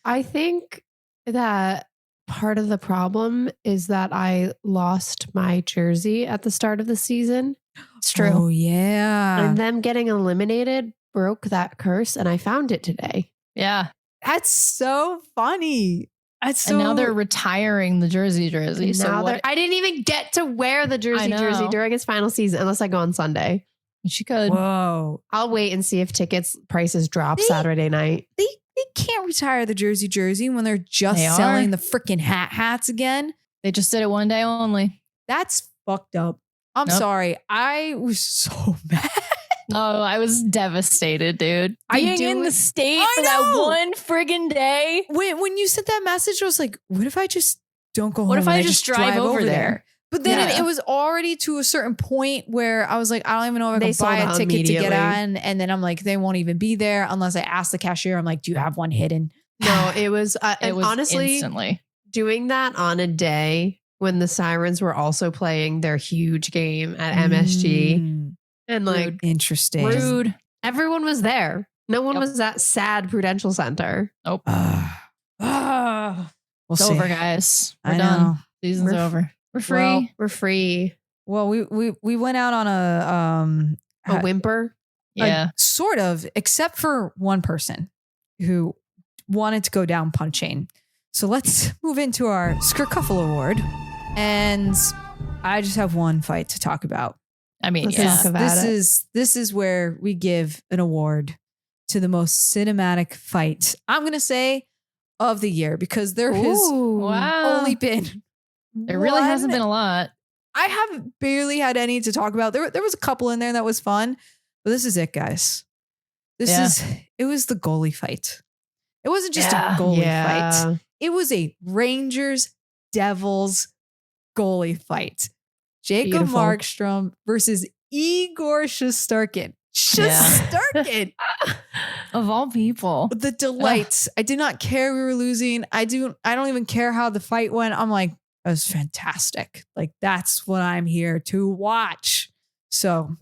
I think that part of the problem is that I lost my jersey at the start of the season. It's true. Oh, yeah. And them getting eliminated broke that curse. And I found it today. Yeah. That's so funny. And now they're retiring the jersey. So I didn't even get to wear the jersey during his final season unless I go on Sunday. She could. Whoa. I'll wait and see if tickets prices drop Saturday night. They can't retire the jersey when they're just selling the freaking hats again. They just did it one day only. That's fucked up. I'm sorry. I was so mad. Oh, I was devastated, dude. Being in the state for that one friggin' day. When you sent that message, I was like, what if I just don't go home? What if I just drive over there? But then it was already to a certain point where I was like, I don't even know if I can buy a ticket to get on. And then I'm like, they won't even be there unless I ask the cashier. I'm like, do you have one hidden? No, it was honestly instantly doing that on a day when the Sirens were also playing their huge game at MSG. And like, interesting. Rude. Everyone was there. No one was at sad Prudential Center. Nope. We'll it's see. over, guys. We're I done. know. Season's over. We're free. Well, we're free. Well, we went out on a whimper. Yeah. Sort of, except for one person who wanted to go down punching. So let's move into our Skirkuffle Award. And I just have one fight to talk about. I mean, this is where we give an award to the most cinematic fight, I'm going to say, of the year, because there has only been there really hasn't been a lot. I have barely had any to talk about. There was a couple in there that was fun, but this is it, guys. It was the goalie fight. It wasn't just a goalie fight. It was a Rangers Devils goalie fight. Jacob Markstrom versus Igor Shesterkin. Of all people. The delights. I did not care we were losing. I don't even care how the fight went. I'm like, that was fantastic. Like, that's what I'm here to watch. So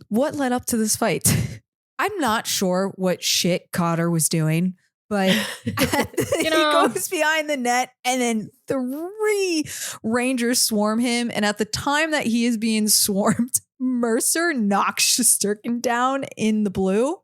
what led up to this fight? I'm not sure what shit Cotter was doing, but he goes behind the net and then 3 Rangers swarm him. And at the time that he is being swarmed, Mercer knocks Shesterkin down in the blue.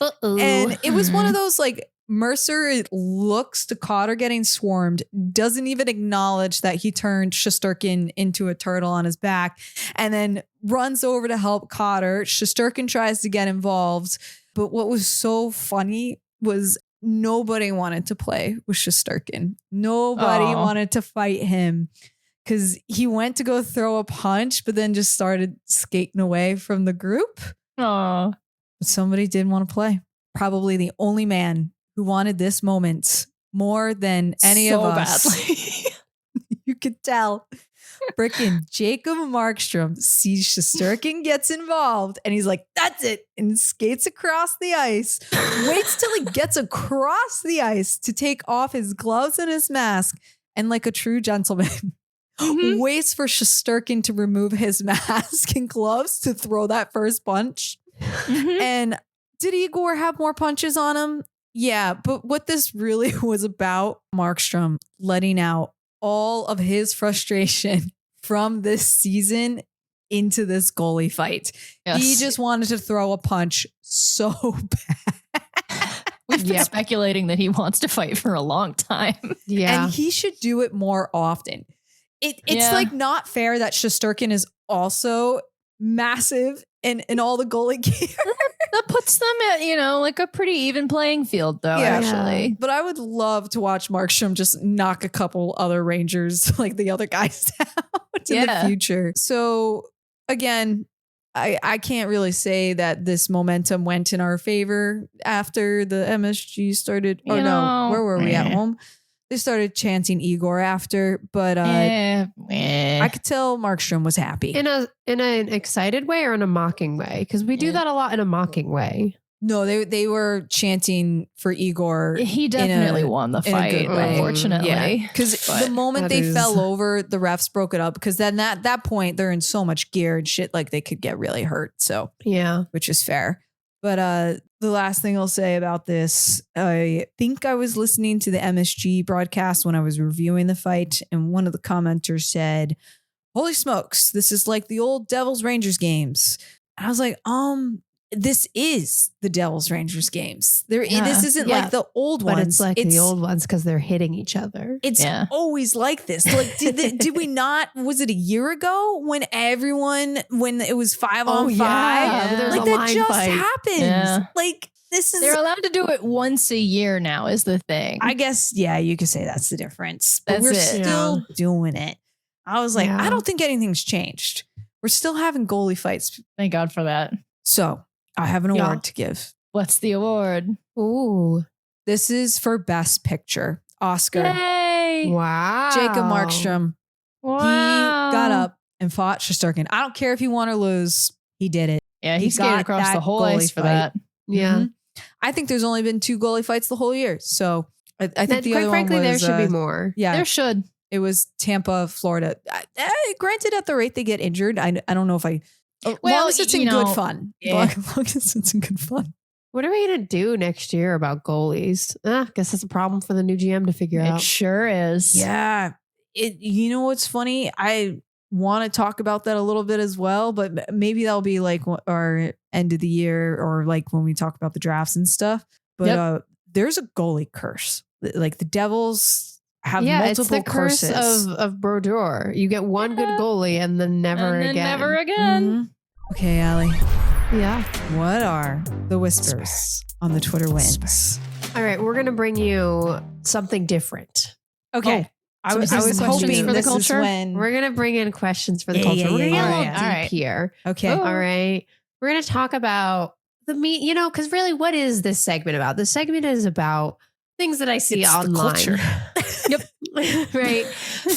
Uh-oh. And it was one of those, like, Mercer looks to Cotter getting swarmed, doesn't even acknowledge that he turned Shesterkin into a turtle on his back, and then runs over to help Cotter. Shesterkin tries to get involved. But what was so funny was nobody wanted to play with Shesterkin. Nobody wanted to fight him because he went to go throw a punch, but then just started skating away from the group. Oh, But somebody did want to play. Probably the only man who wanted this moment more than any of us. Badly. You could tell. Frickin' Jacob Markstrom sees Shesterkin gets involved and he's like, that's it. And skates across the ice. Waits till he gets across the ice to take off his gloves and his mask. And like a true gentleman, waits for Shesterkin to remove his mask and gloves to throw that first punch. And did Igor have more punches on him? Yeah, but what this really was about, Markstrom letting out all of his frustration from this season into this goalie fight. Yes. He just wanted to throw a punch so bad. We've been Yep. speculating that he wants to fight for a long time. Yeah. And he should do it more often. It's Yeah. like not fair that Shesterkin is also massive in all the goalie gear. That puts them at, like a pretty even playing field, though, Yeah. actually. But I would love to watch Markstrom just knock a couple other Rangers like the other guys out in the future. So again, I can't really say that this momentum went in our favor after the MSG started. Oh no, where were we at home? They started chanting Igor after, but I could tell Markstrom was happy. In an excited way or in a mocking way? Because we do that a lot in a mocking way. No, they were chanting for Igor. He definitely won the fight, good way. unfortunately. Yeah, because the moment they fell over, the refs broke it up. Because then at that point, they're in so much gear and shit, like they could get really hurt. So yeah, which is fair. But the last thing I'll say about this, I think I was listening to the MSG broadcast when I was reviewing the fight, and one of the commenters said, "Holy smokes, this is like the old Devils Rangers games." And I was like, this is the Devils Rangers games. This isn't like the old ones. But it's like the old ones because they're hitting each other. It's always like this. Like, did we not? Was it a year ago when it was 5-on-5? Yeah. Like that just happened. Yeah. Like this is. They're allowed to do it once a year now. Is the thing? I guess you could say that's the difference. But That's we're it. still doing it. I was like, I don't think anything's changed. We're still having goalie fights. Thank God for that. So I have an award to give. What's the award? Ooh. This is for Best Picture. Oscar. Yay! Wow. Jacob Markstrom. Wow. He got up and fought Shesterkin. I don't care if he won or lose. He did it. Yeah, he skated across the whole ice for that. Yeah. Mm-hmm. I think there's only been 2 goalie fights the whole year. So I think the quite other frankly, one was, there should be more. Yeah. There should. It was Tampa, Florida. Granted, at the rate they get injured, I don't know if I... long as it's in good fun. Yeah. Long as it's in good fun. What are we going to do next year about goalies? I guess that's a problem for the new GM to figure out. It sure is. Yeah. You know what's funny? I want to talk about that a little bit as well, but maybe that'll be like our end of the year or like when we talk about the drafts and stuff. But there's a goalie curse. Like the Devils have multiple it's the curses. Curse of Brodeur. You get one good goalie and then never again. Never again. Mm-hmm. Okay, Allie. Yeah. What are the whispers on the Twitter wins? All right, we're going to bring you something different. Okay. I was hoping for the this is culture. when We're going to bring in questions for the culture. We're going to get a little deep All right. here. Okay. All right. We're going to talk about the because really, what is this segment about? This segment is about things that I see It's online. the culture. Yep. Right.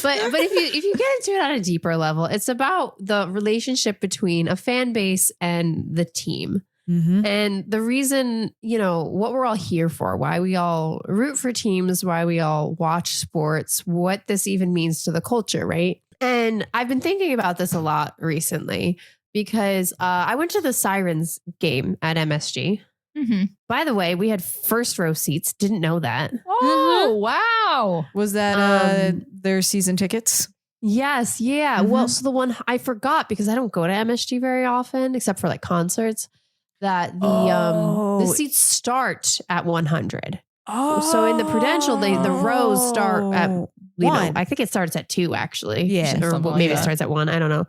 But if you get into it on a deeper level, it's about the relationship between a fan base and the team. Mm-hmm. And the reason, what we're all here for, why we all root for teams, why we all watch sports, what this even means to the culture, right? And I've been thinking about this a lot recently because I went to the Sirens game at MSG. Mm-hmm. By the way, we had first row seats. Didn't know that. Oh, wow. Was that their season tickets? Yes. Yeah. Mm-hmm. Well, so the one I forgot because I don't go to MSG very often, except for like concerts, that the seats start at 100. Oh. So in the Prudential, the rows start at, one. I think it starts at 2 actually. Yeah, Or something like maybe it that. starts at 1. I don't know.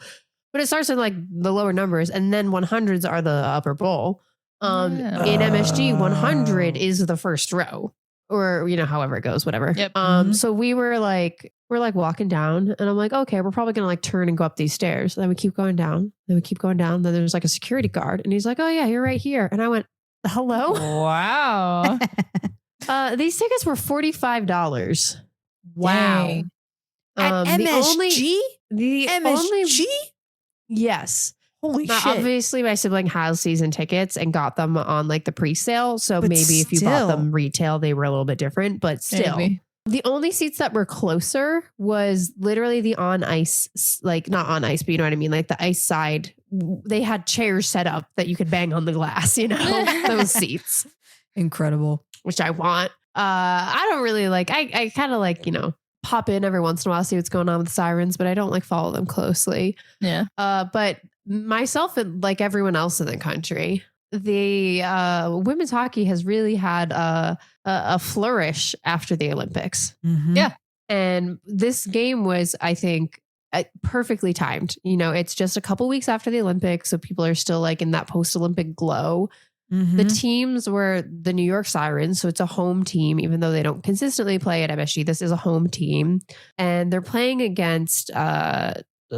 But it starts in like the lower numbers and then 100s are the upper bowl. Yeah. In MSG, 100 is the first row or, however it goes, whatever. Yep. So we're walking down and I'm like, okay, we're probably going to like turn and go up these stairs. Then we keep going down. Then there's like a security guard and he's like, oh yeah, you're right here. And I went, hello? Wow. These tickets were $45. Wow. Dang. At MSG? The MSG? only, yes. Holy Now, shit. obviously, my sibling has season tickets and got them on like the pre-sale. So But maybe if you bought still. them retail, they were a little bit different. But still, Maybe. the only seats that were closer was literally the on ice, like not on ice, but you know what I mean? Like the ice side. They had chairs set up that you could bang on the glass, those seats, Incredible. which I want. I don't really like, I kind of like, pop in every once in a while, see what's going on with the Sirens, but I don't like follow them closely. Yeah. But myself and like everyone else in the country, the women's hockey has really had a flourish after the Olympics. Mhm. Yeah. And this game was, I think, perfectly timed. You know, it's just a couple weeks after the Olympics. So people are still like in that post-Olympic glow. Mhm. The teams were the New York Sirens. So it's a home team, even though they don't consistently play at MSG. This is a home team. And they're playing against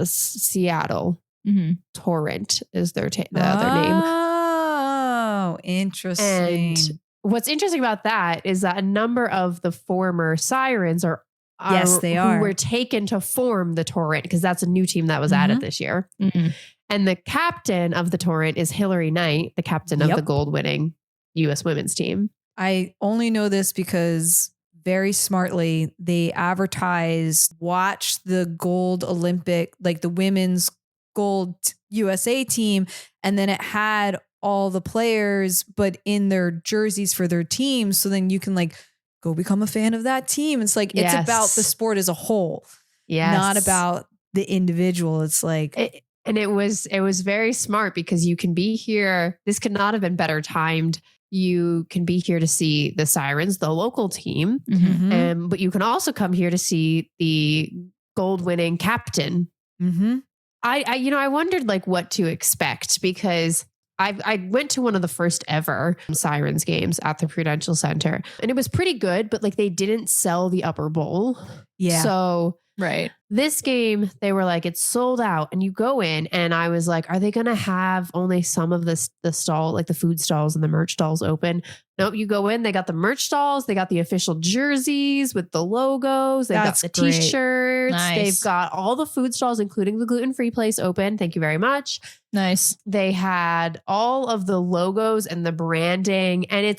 Seattle. Mm-hmm. Torrent is their other name. Oh, interesting. And what's interesting about that is that a number of the former Sirens are Yes, they are. who were taken to form the Torrent, because that's a new team that was added this year. Mm-hmm. And the captain of the Torrent is Hillary Knight, the captain of the gold-winning U.S. women's team. I only know this because very smartly they advertised, watch the gold Olympic, like the women's gold USA team. And then it had all the players, but in their jerseys for their teams. So then you can like go become a fan of that team. It's like, it's about the sport as a whole, not about the individual. It's like, and it was very smart, because you can be here. This could not have been better timed. You can be here to see the Sirens, the local team, but you can also come here to see the gold-winning captain. Mm-hmm. I wondered like what to expect, because I went to one of the first ever Sirens games at the Prudential Center, and it was pretty good, but like they didn't sell the upper bowl. Yeah. So right. This game, they were like, it's sold out, and you go in, and I was like, are they going to have only some of the stall, like the food stalls and the merch stalls open? Nope. You go in, they got the merch stalls. They got the official jerseys with the logos. They've got the t-shirts. Nice. They've got all the food stalls, including the gluten-free place, open. Thank you very much. Nice. They had all of the logos and the branding, and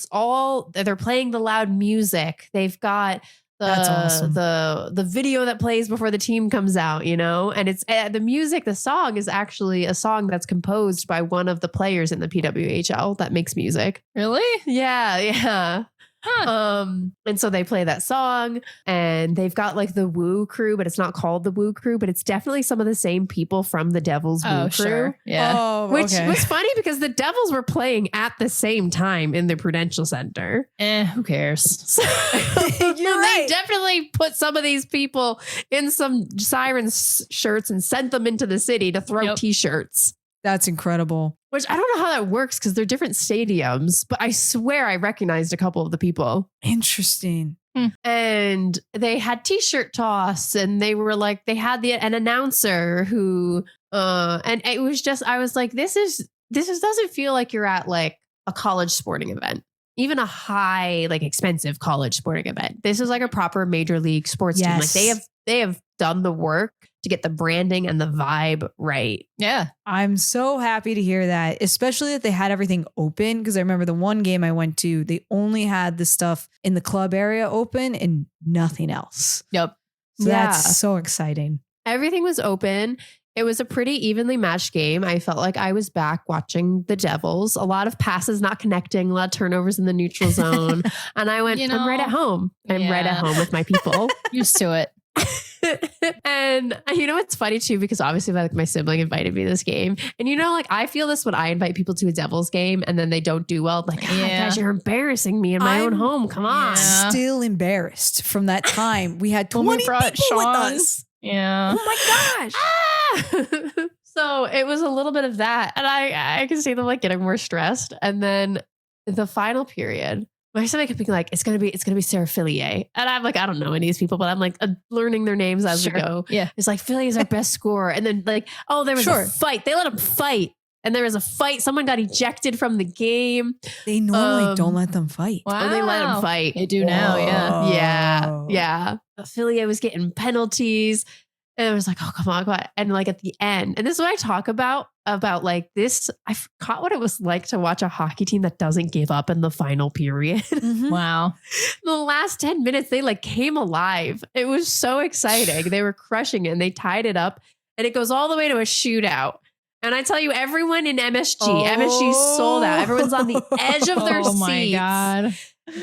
they're playing the loud music. They've got that's awesome. The video that plays before the team comes out, you know, and it's the music. The song is actually a song that's composed by one of the players in the PWHL that makes music. Really? Yeah. Huh. And so they play that song, and they've got like the Woo crew, but it's not called the Woo crew, but it's definitely some of the same people from the Devils Woo crew. Sure. Yeah. Which was funny, because the Devils were playing at the same time in the Prudential Center. Who cares? So, They definitely put some of these people in some Sirens shirts and sent them into the city to throw t-shirts. That's incredible. Which I don't know how that works, because they're different stadiums, but I swear I recognized a couple of the people. Interesting. And they had t-shirt toss, and they were like, they had an announcer who, and it was just, I was like, this doesn't feel like you're at like a college sporting event, even a high, like expensive college sporting event. This is like a proper major league sports team. Like they have done the work to get the branding and the vibe right. Yeah. I'm so happy to hear that, especially that they had everything open. Because I remember the one game I went to, they only had the stuff in the club area open and nothing else. Yep. So that's so exciting. Everything was open. It was a pretty evenly matched game. I felt like I was back watching the Devils. A lot of passes not connecting, a lot of turnovers in the neutral zone. And I went, I'm right at home. I'm right at home with my people. Used to it. And you know what's funny too, because obviously like my sibling invited me to this game, and you know, like I feel this when I invite people to a Devils game and then they don't do well. I'm like, guys, you're embarrassing me in my own home. Come on. Still embarrassed from that time. We had 20 people with us. Yeah. Oh my gosh. So it was a little bit of that, and I can see them like getting more stressed. And then the final period, my stomach kept being like, it's gonna be Sarah Fillier, and I'm like, I don't know any of these people, but I'm like learning their names as we go. Yeah, it's like Fillier is our best scorer, and then like, oh, there was a fight. They let him fight, and there was a fight. Someone got ejected from the game. They normally don't let them fight. Wow, they let them fight. They do now. Yeah. Fillier was getting penalties. And I was like, oh, come on. And like at the end, and this is what I talk about like this, I forgot what it was like to watch a hockey team that doesn't give up in the final period. Mm-hmm. Wow. The last 10 minutes, they like came alive. It was so exciting. They were crushing it, and they tied it up, and it goes all the way to a shootout. And I tell you, everyone in MSG sold out. Everyone's on the edge of their seats. Oh my God.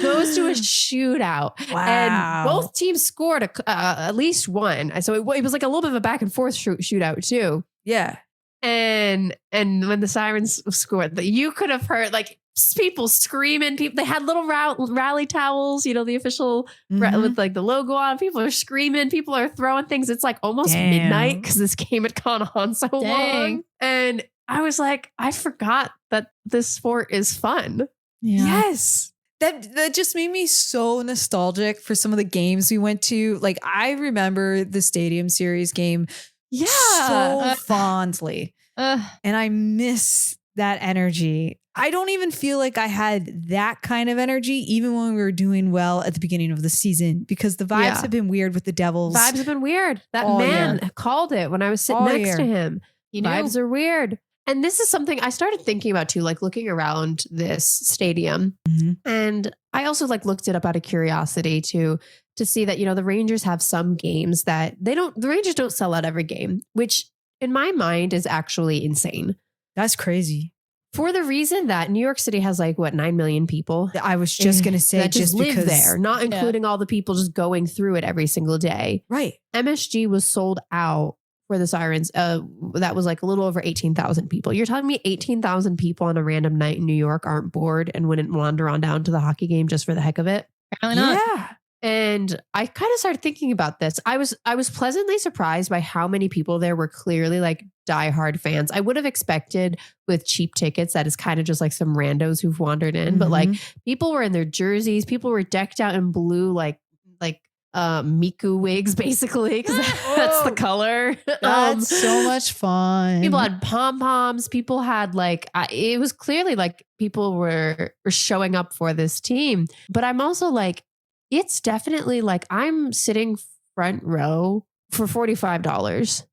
Goes to a shootout. Wow. And both teams scored at least one. So it was like a little bit of a back and forth shootout too. Yeah. And when the sirens scored, you could have heard like people screaming. People, they had little rally towels, the official with like the logo on. People are screaming. People are throwing things. It's like almost midnight because this game had gone on so long. And I was like, I forgot that this sport is fun. Yeah. Yes. That just made me so nostalgic for some of the games we went to. Like, I remember the Stadium Series game so fondly. And I miss that energy. I don't even feel like I had that kind of energy even when we were doing well at the beginning of the season, because the vibes have been weird with the Devils. Vibes have been weird. That man called it when I was sitting next to him. Vibes are weird. And this is something I started thinking about too, like looking around this stadium. And I also like looked it up out of curiosity to see that, the Rangers have some games that the Rangers don't sell out every game, which in my mind is actually insane. That's crazy. For the reason that New York City has 9 million people. I was just going to say that just live because there, not including all the people just going through it every single day. Right. MSG was sold out for the Sirens. That was like a little over 18,000 people. You're telling me 18,000 people on a random night in New York aren't bored and wouldn't wander on down to the hockey game just for the heck of it? Apparently not. Yeah. And I kind of started thinking about this. I was pleasantly surprised by how many people there were clearly like diehard fans. I would have expected with cheap tickets that is kind of just like some randos who've wandered in, but like people were in their jerseys. People were decked out in blue, like Miku wigs, basically, because that's the color. That's so much fun. People had pom-poms. People had it was clearly like people were showing up for this team. But I'm also like, it's definitely like I'm sitting front row for $45.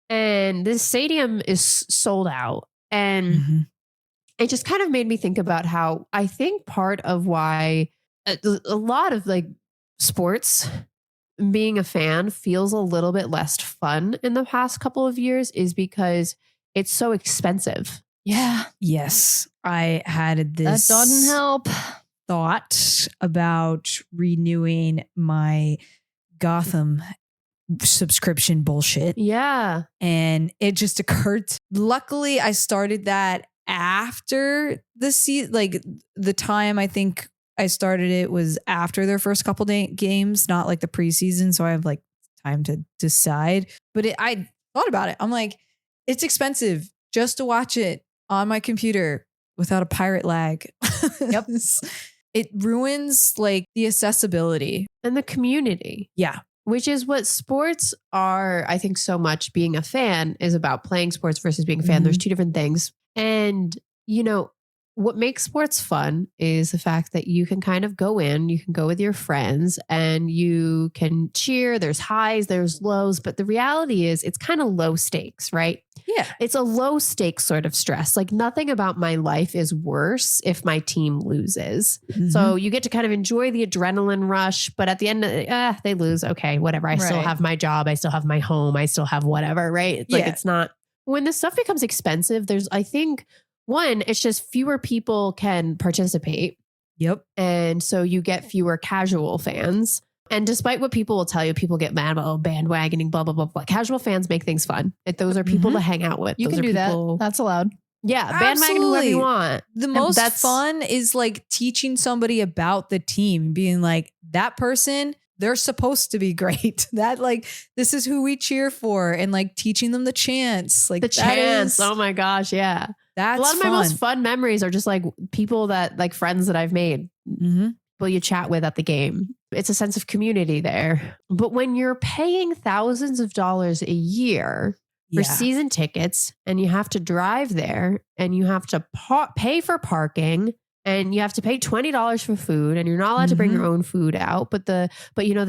And this stadium is sold out. And it just kind of made me think about how I think part of why a lot of like sports, being a fan feels a little bit less fun in the past couple of years is because it's so expensive. Yeah. Yes. I had this. That doesn't help. Thought about renewing my Gotham subscription bullshit. Yeah. And it just occurred. Luckily, I started that after the season, like the time I think I started it was after their first couple games, not like the preseason. So I have like time to decide. But I thought about it. I'm like, it's expensive just to watch it on my computer without a pirate lag. Yep. It ruins like the accessibility and the community. Yeah. Which is what sports are, I think, so much. Being a fan is about playing sports versus being a fan. There's two different things. And, what makes sports fun is the fact that you can kind of go in, you can go with your friends and you can cheer. There's highs, there's lows. But the reality is it's kind of low stakes, right? Yeah. It's a low stakes sort of stress. Like nothing about my life is worse if my team loses. So you get to kind of enjoy the adrenaline rush, but at the end, they lose. Okay, whatever. I still have my job. I still have my home. I still have whatever, right? It's like, it's not, when the stuff becomes expensive, there's, I think, one, it's just fewer people can participate. Yep. And so you get fewer casual fans. And despite what people will tell you, people get mad about bandwagoning, blah, blah, blah, blah. Casual fans make things fun. Those are people to hang out with. You can do that. That's allowed. Yeah. Bandwagon whoever you want. The most fun is like teaching somebody about the team, being like, that person, they're supposed to be great. That like, this is who we cheer for, and like teaching them the chants. Like the chants. Oh my gosh. Yeah. That's a lot of my most fun memories are just like people that like friends that I've made. People you chat with at the game. It's a sense of community there. But when you're paying thousands of dollars a year for season tickets and you have to drive there and you have to pay for parking and you have to pay $20 for food and you're not allowed to bring your own food out. But the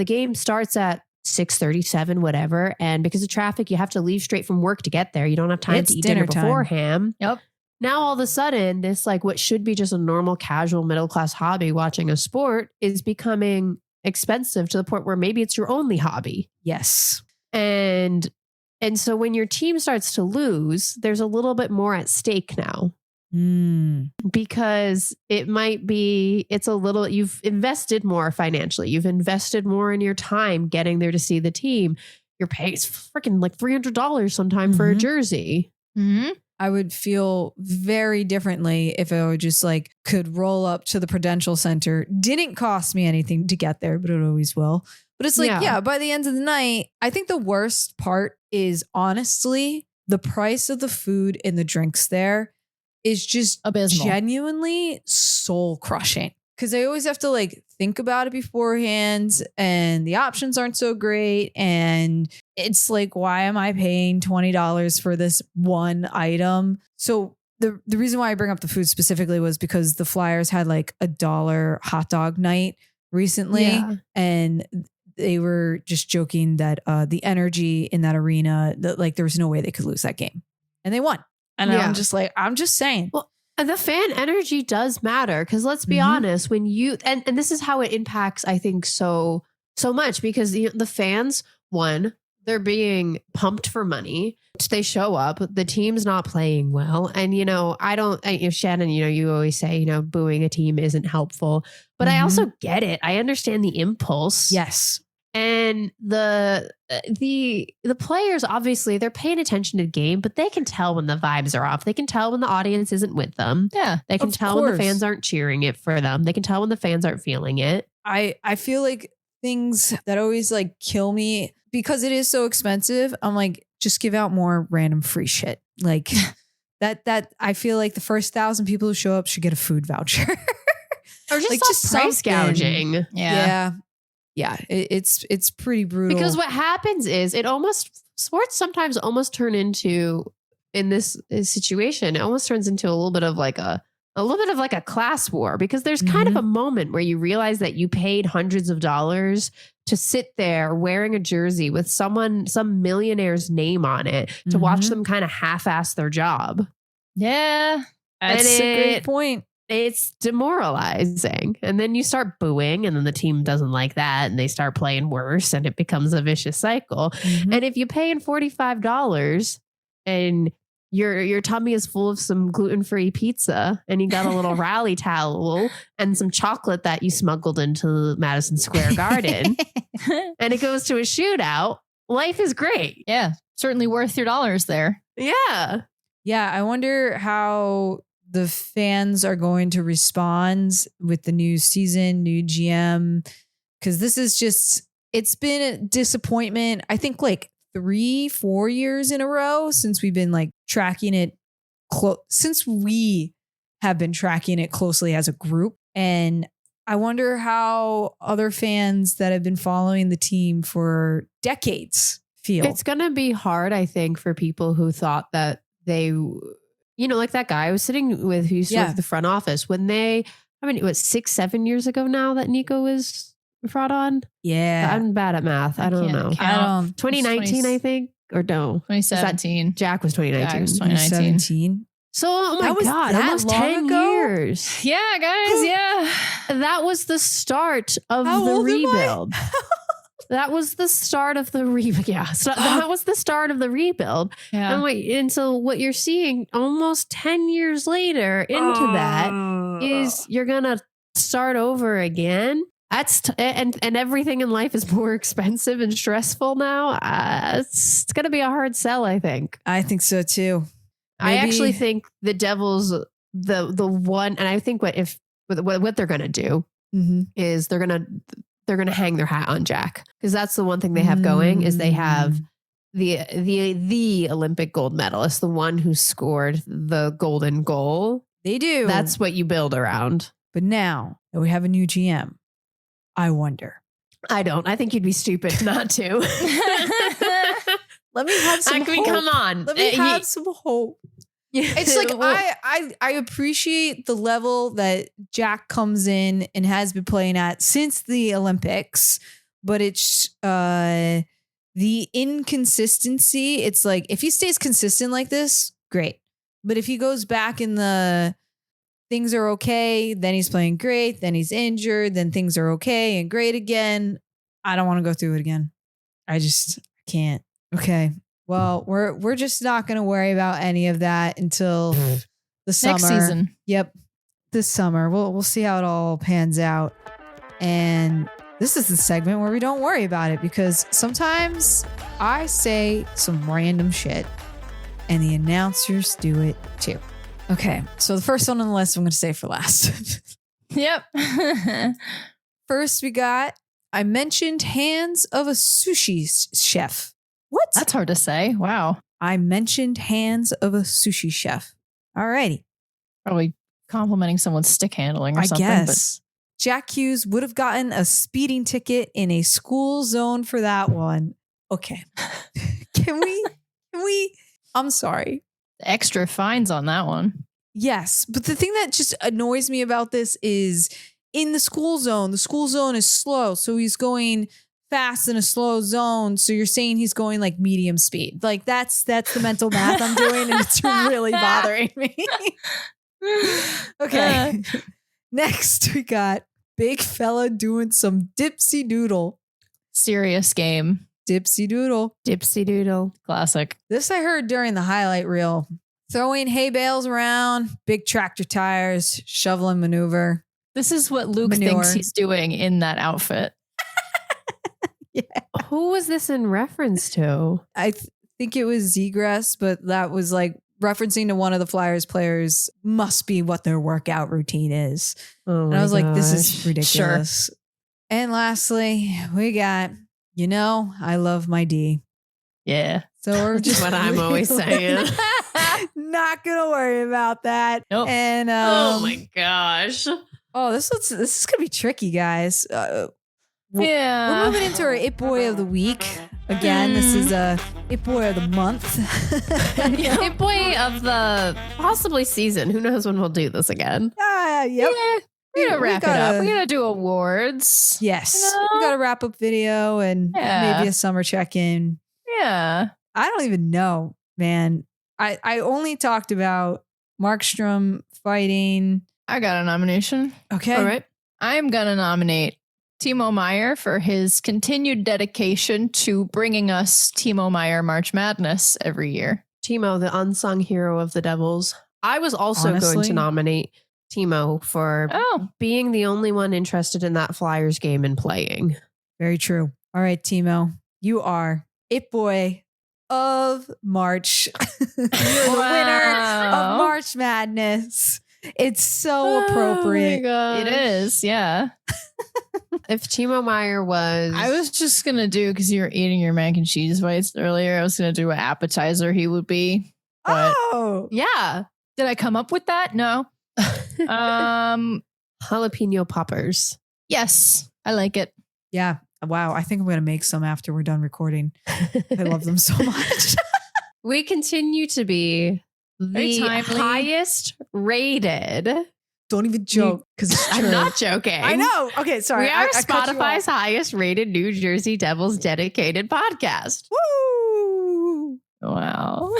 game starts at 6:37, whatever. And because of traffic, you have to leave straight from work to get there. You don't have time to eat dinner beforehand. Yep. Now, all of a sudden, this like what should be just a normal, casual, middle-class hobby, watching a sport, is becoming expensive to the point where maybe it's your only hobby. Yes. And so when your team starts to lose, there's a little bit more at stake now. Because you've invested more financially. You've invested more in your time getting there to see the team. you're paying freaking like $300 sometime for a jersey. Mm-hmm. I would feel very differently if I would just like could roll up to the Prudential Center. Didn't cost me anything to get there, but it always will. But it's like, yeah, by the end of the night, I think the worst part is honestly the price of the food and the drinks there is just abysmal. Genuinely soul crushing. Because I always have to like think about it beforehand and the options aren't so great. And it's like, why am I paying $20 for this one item? So the reason why I bring up the food specifically was because the Flyers had like $1 hot dog night recently. Yeah. And they were just joking that the energy in that arena, that like there was no way they could lose that game. And they won. And I'm just like, I'm just saying. Well, the fan energy does matter because let's be honest, when you and this is how it impacts, I think, so much because the fans, one, they're being pumped for money. They show up, the team's not playing well. And, Shannon, you always say, booing a team isn't helpful, but I also get it. I understand the impulse. Yes. And the players, obviously, they're paying attention to the game, but they can tell when the vibes are off. They can tell when the audience isn't with them. Yeah. They can tell when the fans aren't cheering it for them. They can tell when the fans aren't feeling it. I feel like things that always like kill me because it is so expensive. I'm like, just give out more random free shit. Like that I feel like the first 1,000 people who show up should get a food voucher. Or just, like, just price gouging. Yeah, it's pretty brutal. Because what happens is sports sometimes almost turn into, in this situation, it almost turns into a little bit of like a class war because there's kind of a moment where you realize that you paid hundreds of dollars to sit there wearing a jersey with some millionaire's name on it to watch them kind of half-ass their job. Yeah. That's a great point. It's demoralizing. And then you start booing and then the team doesn't like that and they start playing worse and it becomes a vicious cycle. And if you're paying $45 and your tummy is full of some gluten-free pizza and you got a little rally towel and some chocolate that you smuggled into Madison Square Garden and it goes to a shootout, life is great. Yeah. Certainly worth your dollars there. Yeah. Yeah. I wonder how the fans are going to respond with the new season, new GM, because this is just, it's been a disappointment. I think like 3-4 years in a row since we've been like tracking it since we have been tracking it closely as a group. And I wonder how other fans that have been following the team for decades feel. It's going to be hard, I think, for people who thought that they, like that guy I was sitting with who used to work at the front office when it was 6-7 years ago now that Nico was brought on. Yeah. I'm bad at math. I don't know. 2019, I think, or no. 2017. Jack was 2019. Jack was 2019. So, oh my God, almost 10 years. Yeah, guys. Yeah. That was the start of the rebuild. That was the start of the rebuild. Yeah. So that was the start of the rebuild. Yeah. And so what you're seeing almost 10 years later into that is you're going to start over again. And everything in life is more expensive and stressful now. It's going to be a hard sell, I think. I think so too. Maybe. I actually think the Devils, the one, and I think what they're going to do is they're going to hang their hat on Jack, because that's the one thing they have going is they have the Olympic gold medalist, the one who scored the golden goal. They do. That's what you build around. But now that we have a new GM, I wonder. I don't. I think you'd be stupid not to. Let me have some hope. Come on. Let me have some hope. It's like I appreciate the level that Jack comes in and has been playing at since the Olympics, but it's the inconsistency. It's like if he stays consistent like this, great. But if he goes back in the things are okay, then he's playing great, then he's injured, then things are okay and great again, I don't want to go through it again. I just can't. Okay. Well, we're just not going to worry about any of that until the summer. Next season. Yep. This summer. We'll see how it all pans out. And This is the segment where we don't worry about it because sometimes I say some random shit and the announcers do it too. Okay, so the first one on the list I'm going to say for last. Yep. First, we got, I mentioned hands of a sushi chef. What? That's hard to say. Wow. I mentioned hands of a sushi chef. Alrighty. Probably complimenting someone's stick handling or I something. guess. Jack Hughes would have gotten a speeding ticket in a school zone for that one. Okay. Can we, I'm sorry. Extra fines on that one. Yes. But the thing that just annoys me about this is in the school zone is slow. So he's going fast in a slow zone. So you're saying he's going like medium speed. Like that's the mental math I'm doing. And it's really bothering me. Okay. Next, we got big fella doing some dipsy doodle. Serious game. Dipsy doodle. Dipsy doodle. Classic. This I heard during the highlight reel. Throwing hay bales around, big tractor tires, shoveling maneuver. This is what Luke Manure. thinks he's doing in that outfit. Yeah. Who was this in reference to? I think it was Zegras, but that was like referencing to one of the Flyers players must be what their workout routine is. Oh And I was like, this is gosh. ridiculous. And lastly, we got, I love my D. Yeah. So we're just What I'm always saying. not gonna worry about that. Nope. And Oh my gosh. oh, this is gonna be tricky, guys. Yeah. We're moving into our It Boy of the Week. Again, this is a It Boy of the Month. It boy of the possibly season. Who knows when we'll do this again? Yep. Yeah. We're We gonna wrap it gotta- up. We're gonna do awards. Yes. You know? We got a wrap up video and Yeah. maybe a summer check in. Yeah. I don't even know, man. I only talked about Markstrom fighting. I got a nomination. Okay. All right. I'm gonna nominate Timo Meyer for his continued dedication to bringing us Timo Meyer March Madness every year. Timo, the unsung hero of the Devils. I was also going Honestly? to nominate Timo for Oh, being the only one interested in that Flyers game and playing. Very true. All right, Timo, you are It Boy of March. You're the winner of March Madness. It's so appropriate. It is, yeah. If Timo Meyer was... I was just gonna do, because you were eating your mac and cheese bites earlier, I was gonna do what appetizer he would be. But Oh, Yeah. did I come up with that? No. Jalapeno poppers. Yes, I like it. yeah. Wow. I think I'm going to make some after we're done recording. I love them so much. We continue to be Very the timely. highest rated. Don't even joke because it's true. I'm not joking. I know. Okay. Sorry. We are I cut you Spotify's off. highest rated New Jersey Devils dedicated podcast. Woo! Wow.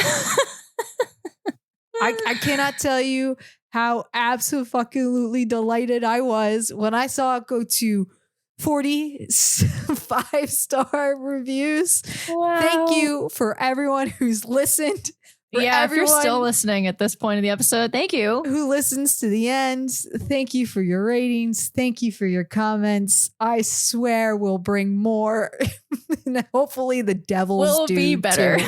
I cannot tell you how absolutely delighted I was when I saw it go to 45-star reviews. Wow. Thank you for everyone who's listened. For Yeah, if you're still everyone listening at this point of the episode, thank you. who listens to the end. Thank you for your ratings. Thank you for your comments. I swear we'll bring more. And hopefully the Devils We'll do be better. too.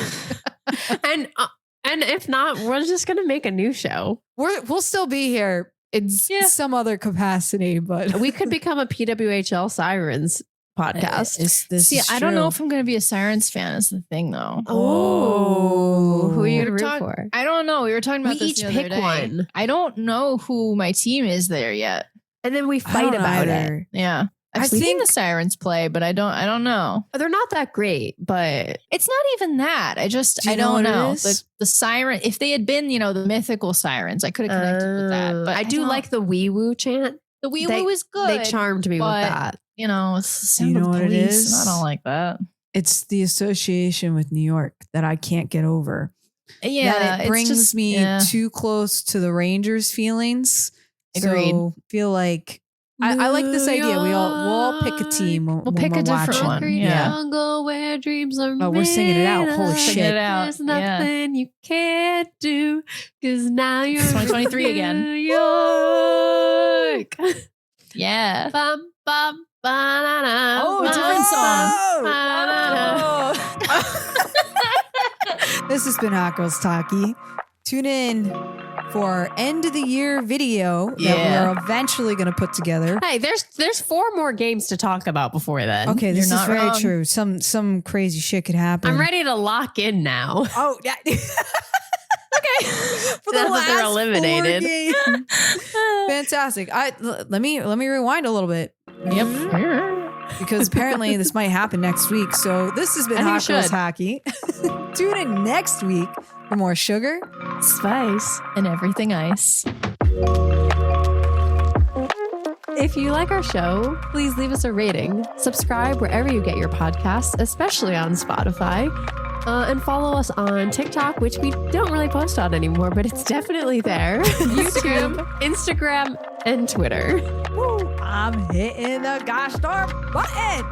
And if not, we're just gonna make a new show. We'll still be here in some other capacity, but We could become a PWHL Sirens podcast. See, I don't know if I'm going to be a Sirens fan is the thing, though. Oh, who are you We're gonna root talk- for? I don't know. We were talking about We this each the other pick day. one. I don't know who my team is there yet. And then we I fight don't about it. either. Yeah. I've I seen think- the Sirens play, but I don't know. They're not that great, but It's not even that. I Do you don't know what it know. is? The siren, if they had been, the mythical Sirens, I could have connected with that. But I do don't- like the wee woo chant. the wee they- woo is good. They charmed me with but- that. It's the sound You know of what it police, is? and I don't like that. It's the association with New York that I can't get over. Yeah, That it it's brings just- me yeah. too close to the Rangers feelings. Agreed. So feel like I like this idea. We'll all pick a team. We'll pick a different one. Concrete Yeah. jungle where dreams are Oh, we're singing it out. made Holy of. shit. Singing it out. There's Yeah. nothing you can't do because now you're 2023 in again. New York. Yeah. Bum, bum, Ba-na-na, Oh, different song. This has been Hot Girls Talkie. Tune in for our end of the year video that we are eventually going to put together. Hey, there's 4 more games to talk about before then. Okay, this You're is not very wrong. true. Some crazy shit could happen. I'm ready to lock in now. Oh, yeah. Okay. For the Now that last they're eliminated. 4 games. Fantastic. Let me rewind a little bit. Yep. Because apparently this might happen next week. So this has been I think Hot it Girls should. Hockey. Tune in next week for more sugar. Spice. And everything ice. If you like our show, please leave us a rating. Subscribe wherever you get your podcasts, especially on Spotify. And follow us on TikTok, which we don't really post on anymore, but it's definitely there. YouTube, Instagram, and Twitter. Woo, I'm hitting the gosh darn button.